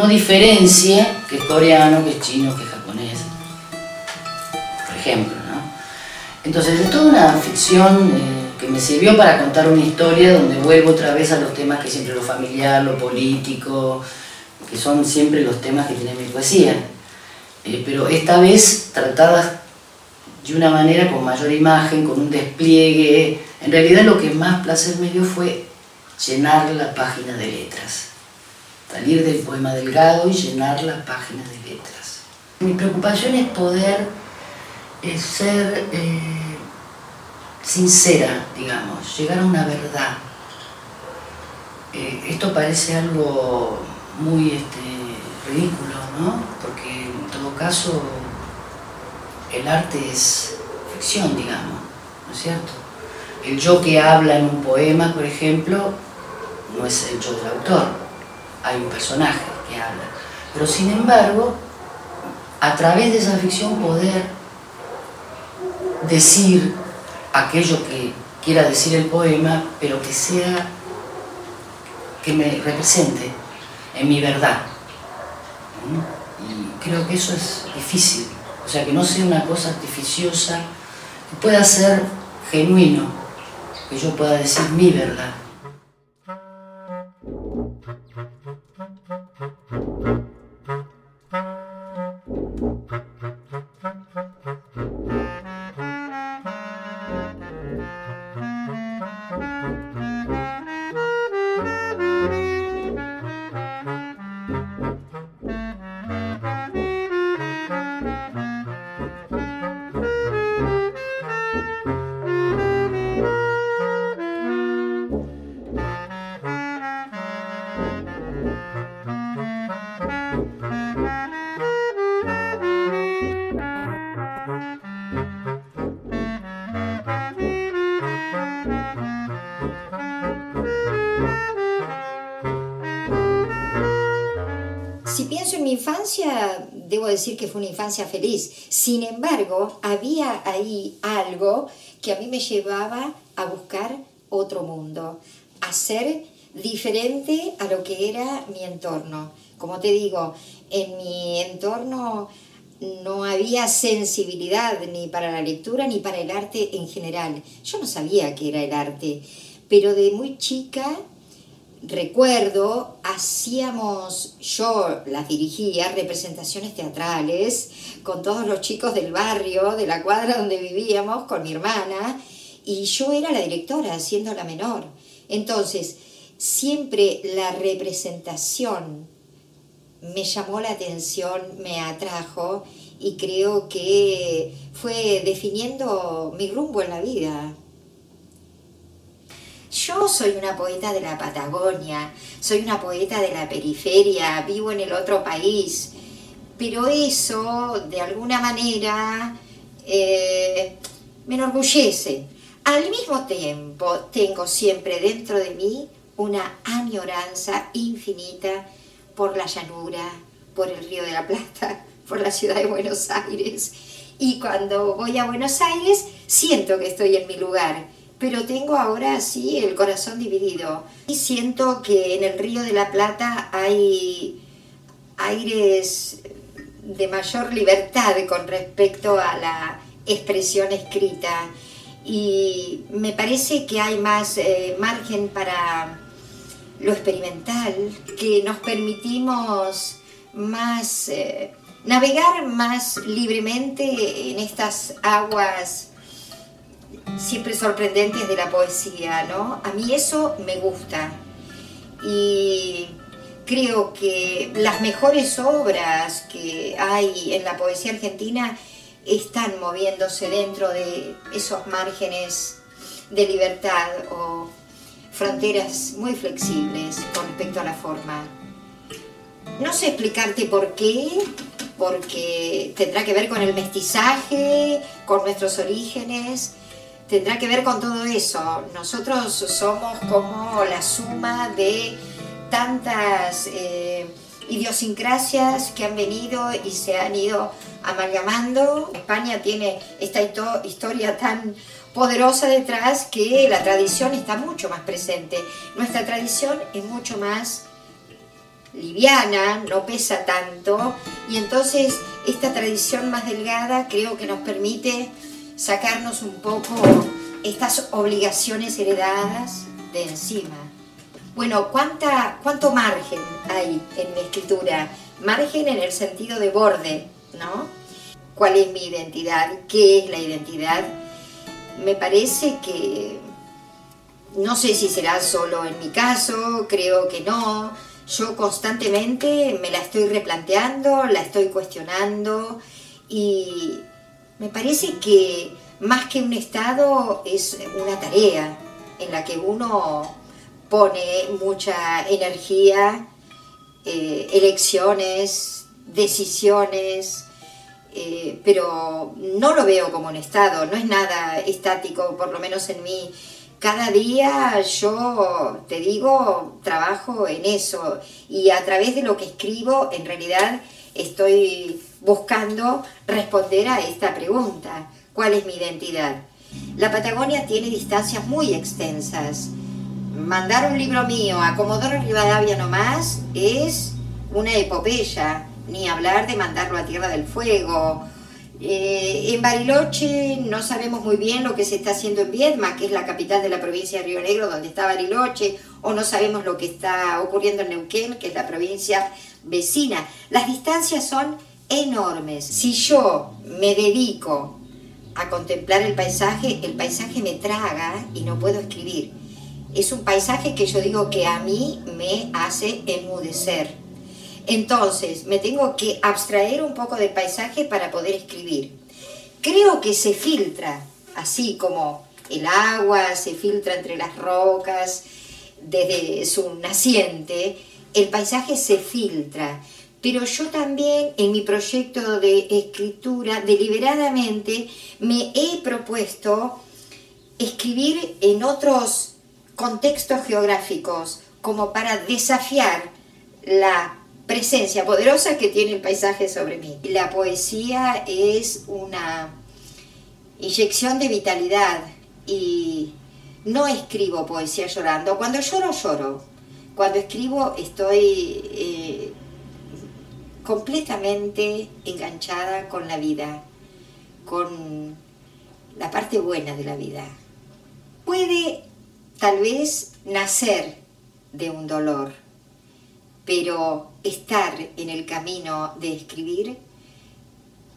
diferencie que es coreano, que es chino, que es japonés, por ejemplo, ¿no? Entonces es toda una ficción que me sirvió para contar una historia donde vuelvo otra vez a los temas que siempre, lo familiar, lo político, que son siempre los temas que tiene mi poesía, pero esta vez tratadas de una manera con mayor imagen, con un despliegue. En realidad lo que más placer me dio fue llenar la página de letras, salir del poema delgado y llenar la página de letras. Mi preocupación es poder ser sincera, digamos, llegar a una verdad. Esto parece algo muy ridículo, ¿no? Porque en todo caso el arte es ficción, digamos, ¿no es cierto? El yo que habla en un poema, por ejemplo, no es el yo del autor, hay un personaje que habla. Pero sin embargo, a través de esa ficción poder decir aquello que quiera decir el poema, pero que sea, que me represente en mi verdad. Y creo que eso es difícil, o sea, que no sea una cosa artificiosa, que pueda ser genuino, que yo pueda decir mi verdad. Si pienso en mi infancia, debo decir que fue una infancia feliz. Sin embargo, había ahí algo que a mí me llevaba a buscar otro mundo, a ser diferente a lo que era mi entorno. Como te digo, en mi entorno no había sensibilidad ni para la lectura ni para el arte en general. Yo no sabía qué era el arte, pero de muy chica recuerdo, yo las dirigía, representaciones teatrales con todos los chicos del barrio, de la cuadra donde vivíamos, con mi hermana, y yo era la directora, siendo la menor. Entonces, siempre la representación me llamó la atención, me atrajo, y creo que fue definiendo mi rumbo en la vida. Yo soy una poeta de la Patagonia, soy una poeta de la periferia, vivo en el otro país, pero eso, de alguna manera, me enorgullece. Al mismo tiempo, tengo siempre dentro de mí una añoranza infinita por la llanura, por el Río de la Plata, por la ciudad de Buenos Aires. Y cuando voy a Buenos Aires, siento que estoy en mi lugar, pero tengo ahora sí el corazón dividido. Y siento que en el Río de la Plata hay aires de mayor libertad con respecto a la expresión escrita. Y me parece que hay más margen para lo experimental, que nos permitimos más navegar más libremente en estas aguas siempre sorprendentes de la poesía, ¿no? A mí eso me gusta, y creo que las mejores obras que hay en la poesía argentina están moviéndose dentro de esos márgenes de libertad o fronteras muy flexibles con respecto a la forma. No sé explicarte por qué, porque tendrá que ver con el mestizaje, con nuestros orígenes, tendrá que ver con todo eso. Nosotros somos como la suma de tantas idiosincrasias que han venido y se han ido amalgamando. España tiene esta historia tan poderosa detrás que la tradición está mucho más presente. Nuestra tradición es mucho más liviana, no pesa tanto, y entonces esta tradición más delgada creo que nos permite sacarnos un poco estas obligaciones heredadas de encima. Bueno, ¿cuánto margen hay en mi escritura? Margen en el sentido de borde, ¿no? ¿Cuál es mi identidad? ¿Qué es la identidad? Me parece que, no sé si será solo en mi caso, creo que no. Yo constantemente me la estoy replanteando, la estoy cuestionando, y me parece que más que un estado es una tarea en la que uno pone mucha energía, elecciones, decisiones, pero no lo veo como un estado, no es nada estático, por lo menos en mí. Cada día yo, te digo, trabajo en eso, y a través de lo que escribo, en realidad estoy buscando responder a esta pregunta: ¿cuál es mi identidad? La Patagonia tiene distancias muy extensas. Mandar un libro mío a Comodoro Rivadavia nomás es una epopeya, ni hablar de mandarlo a Tierra del Fuego. En Bariloche no sabemos muy bien lo que se está haciendo en Viedma, que es la capital de la provincia de Río Negro, donde está Bariloche, o no sabemos lo que está ocurriendo en Neuquén, que es la provincia vecina. Las distancias son enormes. Si yo me dedico a contemplar el paisaje me traga y no puedo escribir. Es un paisaje que yo digo que a mí me hace enmudecer. Entonces, me tengo que abstraer un poco del paisaje para poder escribir. Creo que se filtra, así como el agua se filtra entre las rocas desde su naciente, el paisaje se filtra. Pero yo también, en mi proyecto de escritura, deliberadamente me he propuesto escribir en otros contextos geográficos, como para desafiar la presencia poderosa que tiene el paisaje sobre mí. La poesía es una inyección de vitalidad y no escribo poesía llorando. Cuando lloro, lloro. Cuando escribo estoy completamente enganchada con la vida, con la parte buena de la vida. Puede tal vez nacer de un dolor, pero estar en el camino de escribir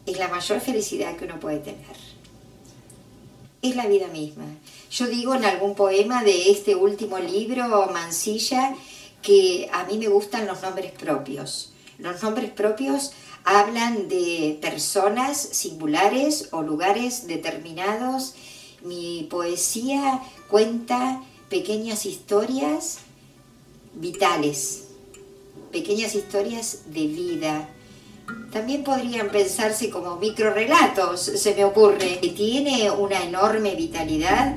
es la mayor felicidad que uno puede tener. Es la vida misma. Yo digo en algún poema de este último libro, Mansilla, que a mí me gustan los nombres propios. Los nombres propios hablan de personas singulares o lugares determinados. Mi poesía cuenta pequeñas historias vitales, pequeñas historias de vida. También podrían pensarse como microrrelatos, se me ocurre, que tiene una enorme vitalidad,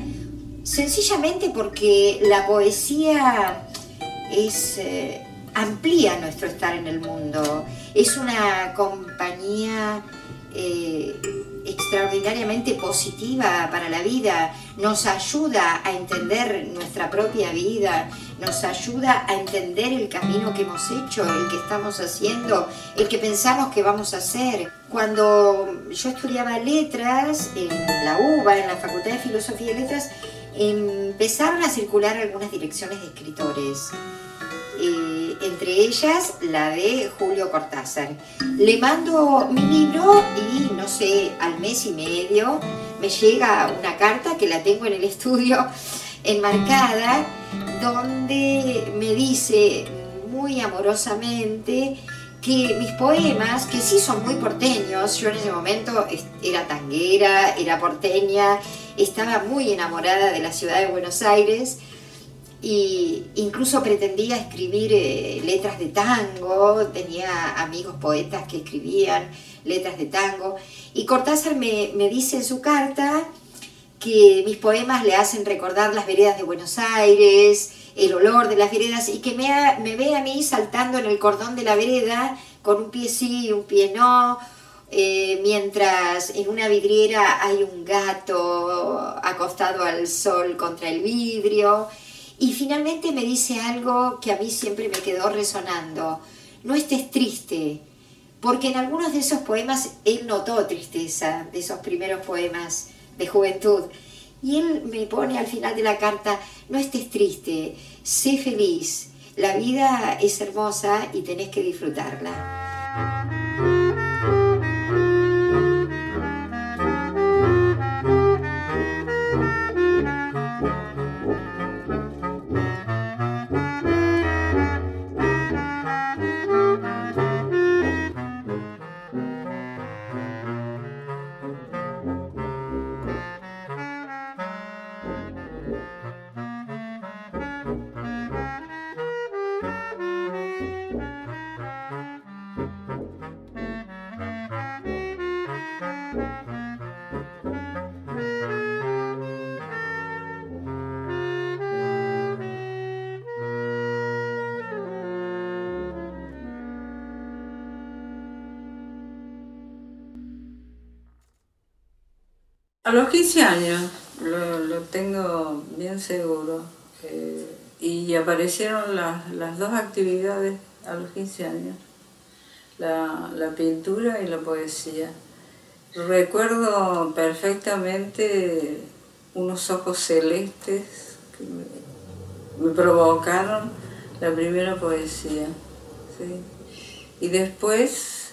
sencillamente porque la poesía amplía nuestro estar en el mundo. Es una compañía extraordinariamente positiva para la vida, nos ayuda a entender nuestra propia vida, nos ayuda a entender el camino que hemos hecho, el que estamos haciendo, el que pensamos que vamos a hacer. Cuando yo estudiaba letras en la UBA, en la Facultad de Filosofía y Letras, empezaron a circular algunas direcciones de escritores. Entre ellas la de Julio Cortázar. Le mando mi libro y no sé, al mes y medio me llega una carta que la tengo en el estudio enmarcada, donde me dice muy amorosamente que mis poemas, que sí son muy porteños, yo en ese momento era tanguera, era porteña, estaba muy enamorada de la ciudad de Buenos Aires, y incluso pretendía escribir letras de tango, tenía amigos poetas que escribían letras de tango, y Cortázar me dice en su carta que mis poemas le hacen recordar las veredas de Buenos Aires, el olor de las veredas, y que me ve a mí saltando en el cordón de la vereda con un pie sí y un pie no, mientras en una vidriera hay un gato acostado al sol contra el vidrio. Y finalmente me dice algo que a mí siempre me quedó resonando: no estés triste, porque en algunos de esos poemas él notó tristeza, de esos primeros poemas de juventud, y él me pone al final de la carta: no estés triste, sé feliz, la vida es hermosa y tenés que disfrutarla. A los 15 años, lo tengo bien seguro, y aparecieron las dos actividades a los 15 años, la pintura y la poesía. Recuerdo perfectamente unos ojos celestes que me provocaron la primera poesía, ¿sí? Y después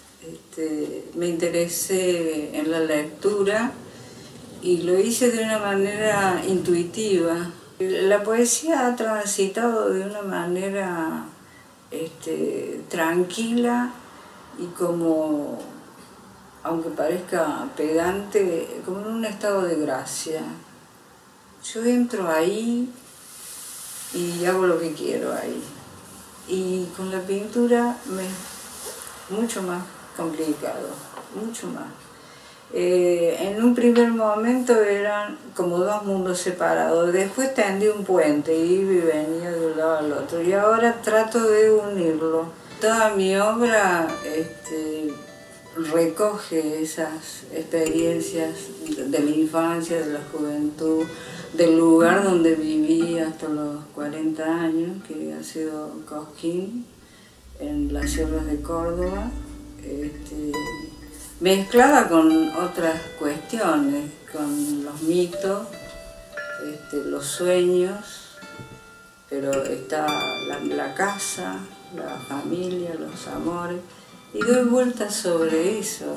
me interesé en la lectura, y lo hice de una manera intuitiva. La poesía ha transitado de una manera tranquila y como, aunque parezca pedante, como en un estado de gracia. Yo entro ahí y hago lo que quiero ahí. Y con la pintura mucho más complicado, mucho más. En un primer momento eran como dos mundos separados, después tendí un puente, iba y venía de un lado al otro, y ahora trato de unirlo. toda mi obra recoge esas experiencias de la infancia, de la juventud, del lugar donde viví hasta los 40 años, que ha sido Cosquín, en las sierras de Córdoba, mezclada con otras cuestiones, con los mitos, los sueños, pero está la casa, la familia, los amores, y doy vueltas sobre eso.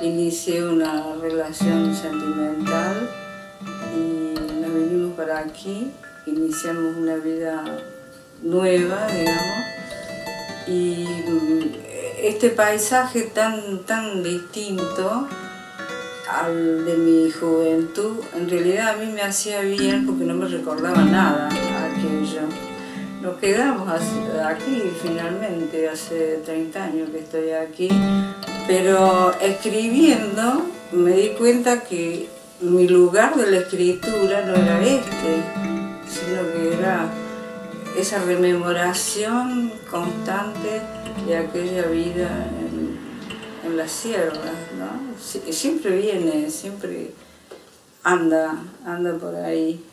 Inicié una relación sentimental y nos vinimos para aquí, iniciamos una vida nueva, digamos, y este paisaje tan distinto al de mi juventud, en realidad a mí me hacía bien porque no me recordaba nada aquello. Nos quedamos aquí finalmente, hace 30 años que estoy aquí, pero escribiendo me di cuenta que mi lugar de la escritura no era sino que era esa rememoración constante de aquella vida en las sierras, ¿no? Siempre viene, siempre anda por ahí.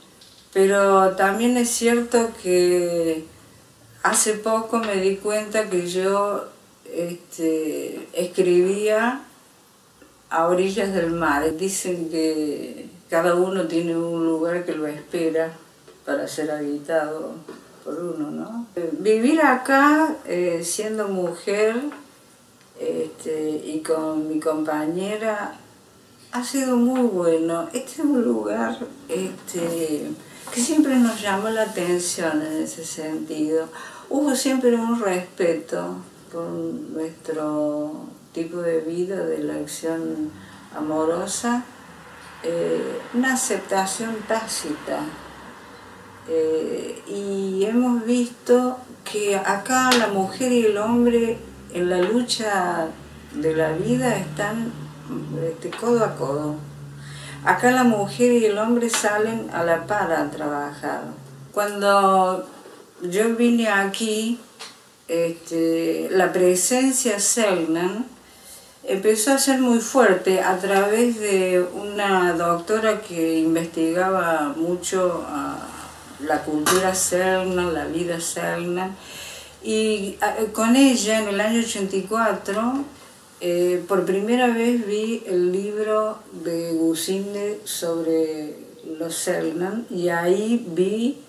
Pero también es cierto que hace poco me di cuenta que yo escribía a orillas del mar. Dicen que cada uno tiene un lugar que lo espera para ser habitado por uno, ¿no? Vivir acá siendo mujer y con mi compañera ha sido muy bueno. Este es un lugar que siempre nos llamó la atención en ese sentido. Hubo siempre un respeto por nuestro tipo de vida, de la acción amorosa, una aceptación tácita. Y hemos visto que acá la mujer y el hombre en la lucha de la vida están codo a codo. Acá la mujer y el hombre salen a la par a trabajar. Cuando yo vine aquí, la presencia Selknam empezó a ser muy fuerte a través de una doctora que investigaba mucho la cultura Selknam, la vida Selknam, y con ella en el año 84 por primera vez vi el libro de Gusinde sobre los Selknam y ahí vi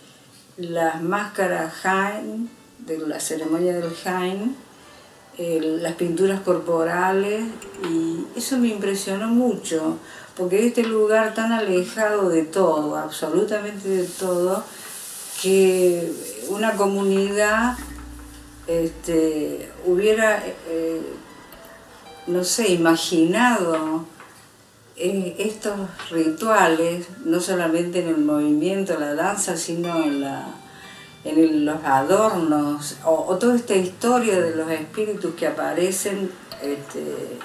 las máscaras Jain, de la ceremonia del Jain, las pinturas corporales, y eso me impresionó mucho, porque este lugar tan alejado de todo, absolutamente de todo, que una comunidad hubiera no sé, imaginado estos rituales, no solamente en el movimiento, la danza, sino en los adornos, o toda esta historia de los espíritus que aparecen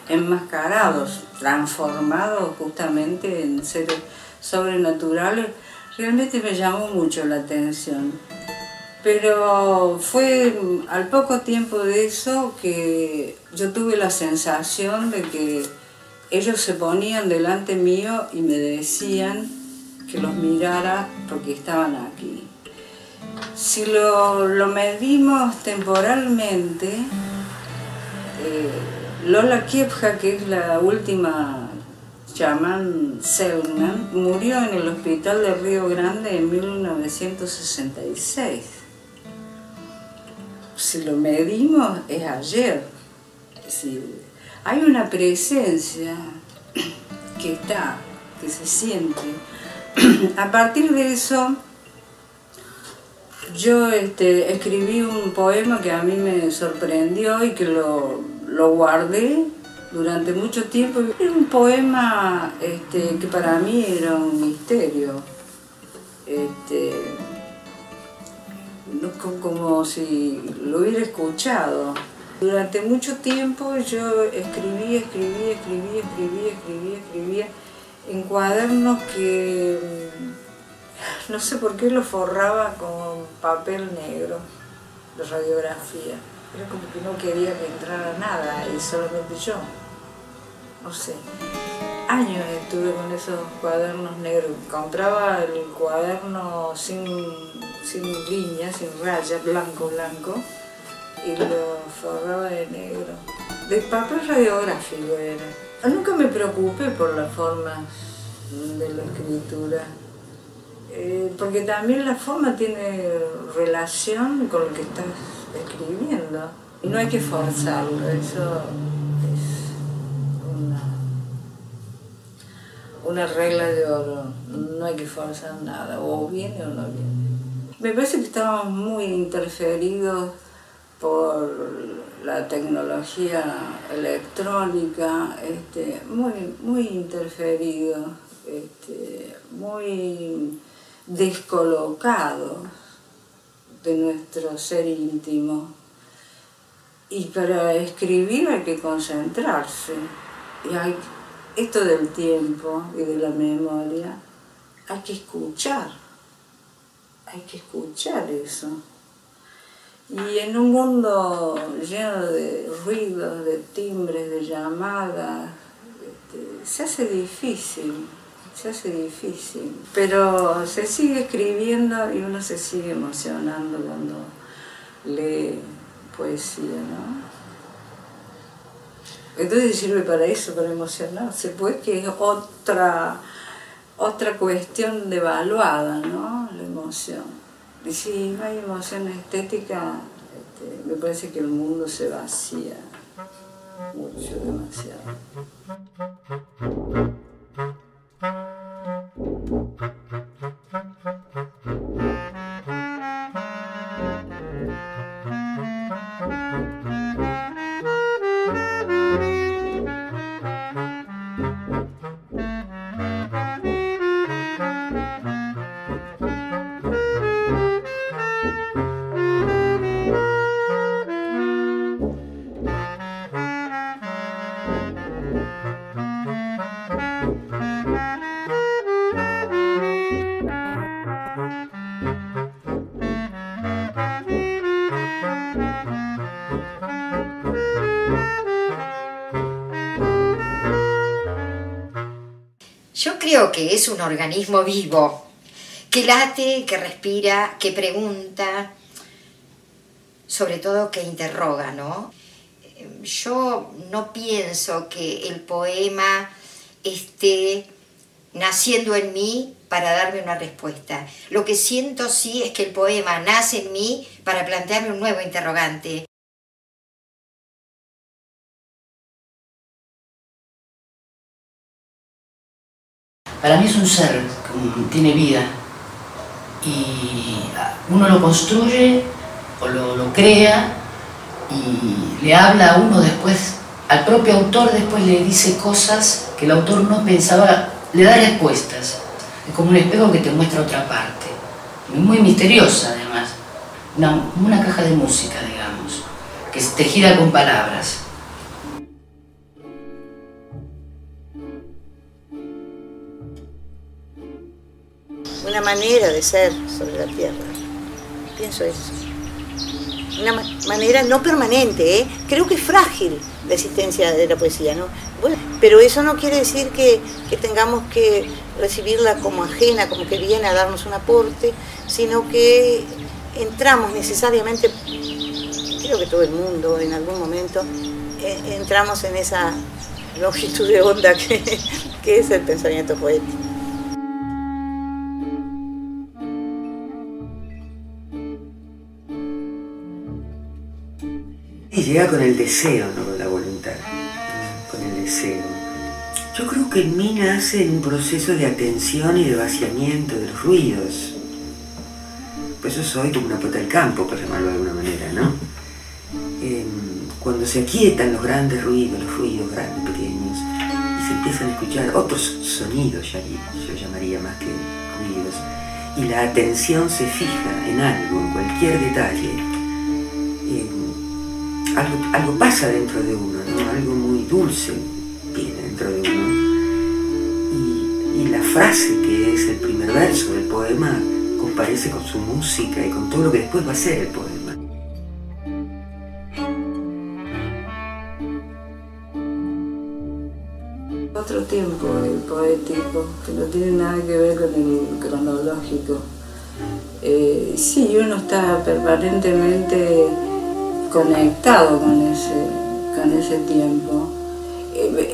enmascarados, transformados justamente en seres sobrenaturales, realmente me llamó mucho la atención. Pero fue al poco tiempo de eso que yo tuve la sensación de que ellos se ponían delante mío y me decían que los mirara porque estaban aquí. Si lo medimos temporalmente, Lola Kiepja, que es la última chamán Selknam, murió en el hospital de Río Grande en 1966. Si lo medimos, es ayer. Hay una presencia que está, que se siente. A partir de eso, yo escribí un poema que a mí me sorprendió y que lo guardé durante mucho tiempo. Era un poema que para mí era un misterio. Como si lo hubiera escuchado. Durante mucho tiempo yo escribía en cuadernos que no sé por qué lo forraba con papel negro de radiografía. Era como que no quería que entrara nada, y solamente yo. No sé. Años estuve con esos cuadernos negros. Compraba el cuaderno sin líneas, sin rayas, blanco, y lo forraba de negro. De papel radiográfico era. Nunca me preocupé por la forma de la escritura, porque también la forma tiene relación con lo que estás escribiendo. Y no hay que forzarlo, eso es una regla de oro. No hay que forzar nada, o viene o no viene. Me parece que estábamos muy interferidos por la tecnología electrónica, muy interferidos, muy descolocados de nuestro ser íntimo. Y para escribir hay que concentrarse. Y esto del tiempo y de la memoria, hay que escuchar eso. Y en un mundo lleno de ruidos, de timbres, de llamadas, se hace difícil. Pero se sigue escribiendo y uno se sigue emocionando cuando lee poesía, ¿no? Entonces sirve para eso, para emocionarse, pues que es otra cuestión devaluada, ¿no? La emoción. Y si no hay emoción estética, me parece que el mundo se vacía mucho, demasiado. Yo creo que es un organismo vivo, que late, que respira, que pregunta, sobre todo que interroga, ¿no? Yo no pienso que el poema esté naciendo en mí para darme una respuesta. Lo que siento sí es que el poema nace en mí para plantearme un nuevo interrogante. Para mí es un ser que tiene vida y uno lo construye o lo crea y le habla a uno después, al propio autor después le dice cosas que el autor no pensaba, le da respuestas. Es como un espejo que te muestra otra parte, muy misteriosa además, una caja de música, digamos, que es tejida con palabras. Una manera de ser sobre la tierra. Pienso eso. Una manera no permanente, creo que es frágil la existencia de la poesía, ¿no? Bueno, pero eso no quiere decir que tengamos que recibirla como ajena, como que viene a darnos un aporte, sino que entramos necesariamente, creo que todo el mundo en algún momento, entramos en esa longitud de onda que es el pensamiento poético. Y llega con el deseo, no con la voluntad, con el deseo. Yo creo que en mí nace un proceso de atención y de vaciamiento de los ruidos. Pues yo soy como una pota del campo, por llamarlo de alguna manera, ¿no? Cuando se aquietan los grandes ruidos, los ruidos grandes, pequeños, y se empiezan a escuchar otros sonidos, yo llamaría más que ruidos, y la atención se fija en algo, en cualquier detalle, algo pasa dentro de uno, ¿no? Algo muy dulce viene dentro de uno. Y la frase que es el primer verso del poema comparece con su música y con todo lo que después va a ser el poema. otro tiempo el poético, que no tiene nada que ver con el cronológico. Sí, uno está permanentemente conectado con ese tiempo.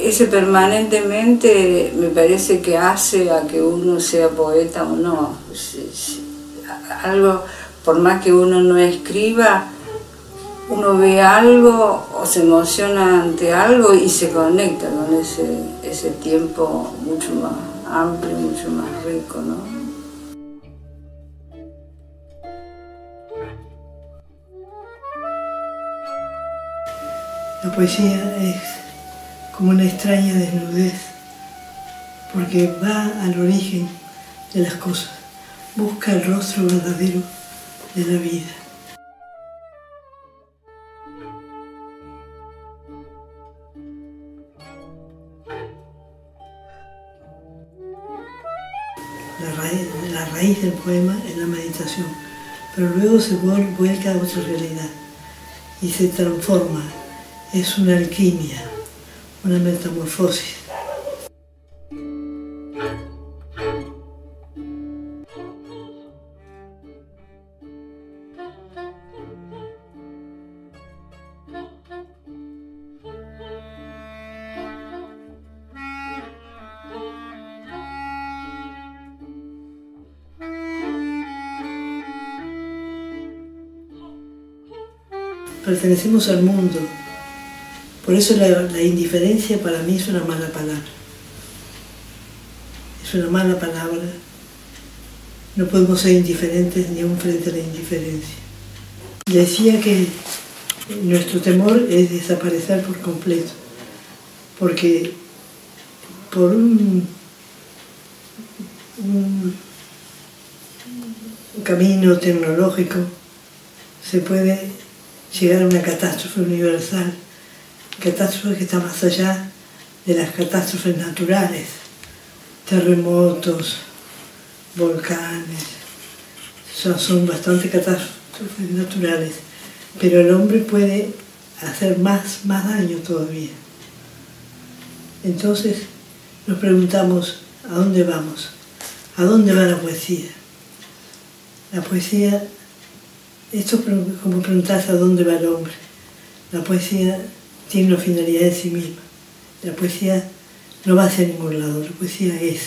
Ese permanentemente me parece que hace a que uno sea poeta o no. Algo, por más que uno no escriba, uno ve algo o se emociona ante algo y se conecta con ese tiempo mucho más amplio, mucho más rico, ¿no? La poesía es como una extraña desnudez, porque va al origen de las cosas, busca el rostro verdadero de la vida. La raíz del poema es la meditación, pero luego se vuelca a otra realidad y se transforma. Es una alquimia, una metamorfosis. Pertenecemos al mundo, por eso la indiferencia para mí es una mala palabra. Es una mala palabra. No podemos ser indiferentes ni aún frente a la indiferencia. Decía que nuestro temor es desaparecer por completo, porque por un camino tecnológico se puede llegar a una catástrofe universal, catástrofe que está más allá de las catástrofes naturales, terremotos, volcanes, son bastante catástrofes naturales, pero el hombre puede hacer más daño todavía. Entonces nos preguntamos, ¿a dónde vamos? ¿A dónde va la poesía? La poesía, esto es como preguntarse a dónde va el hombre. La poesía tiene una finalidad en sí misma. La poesía no va hacia ningún lado, la poesía es.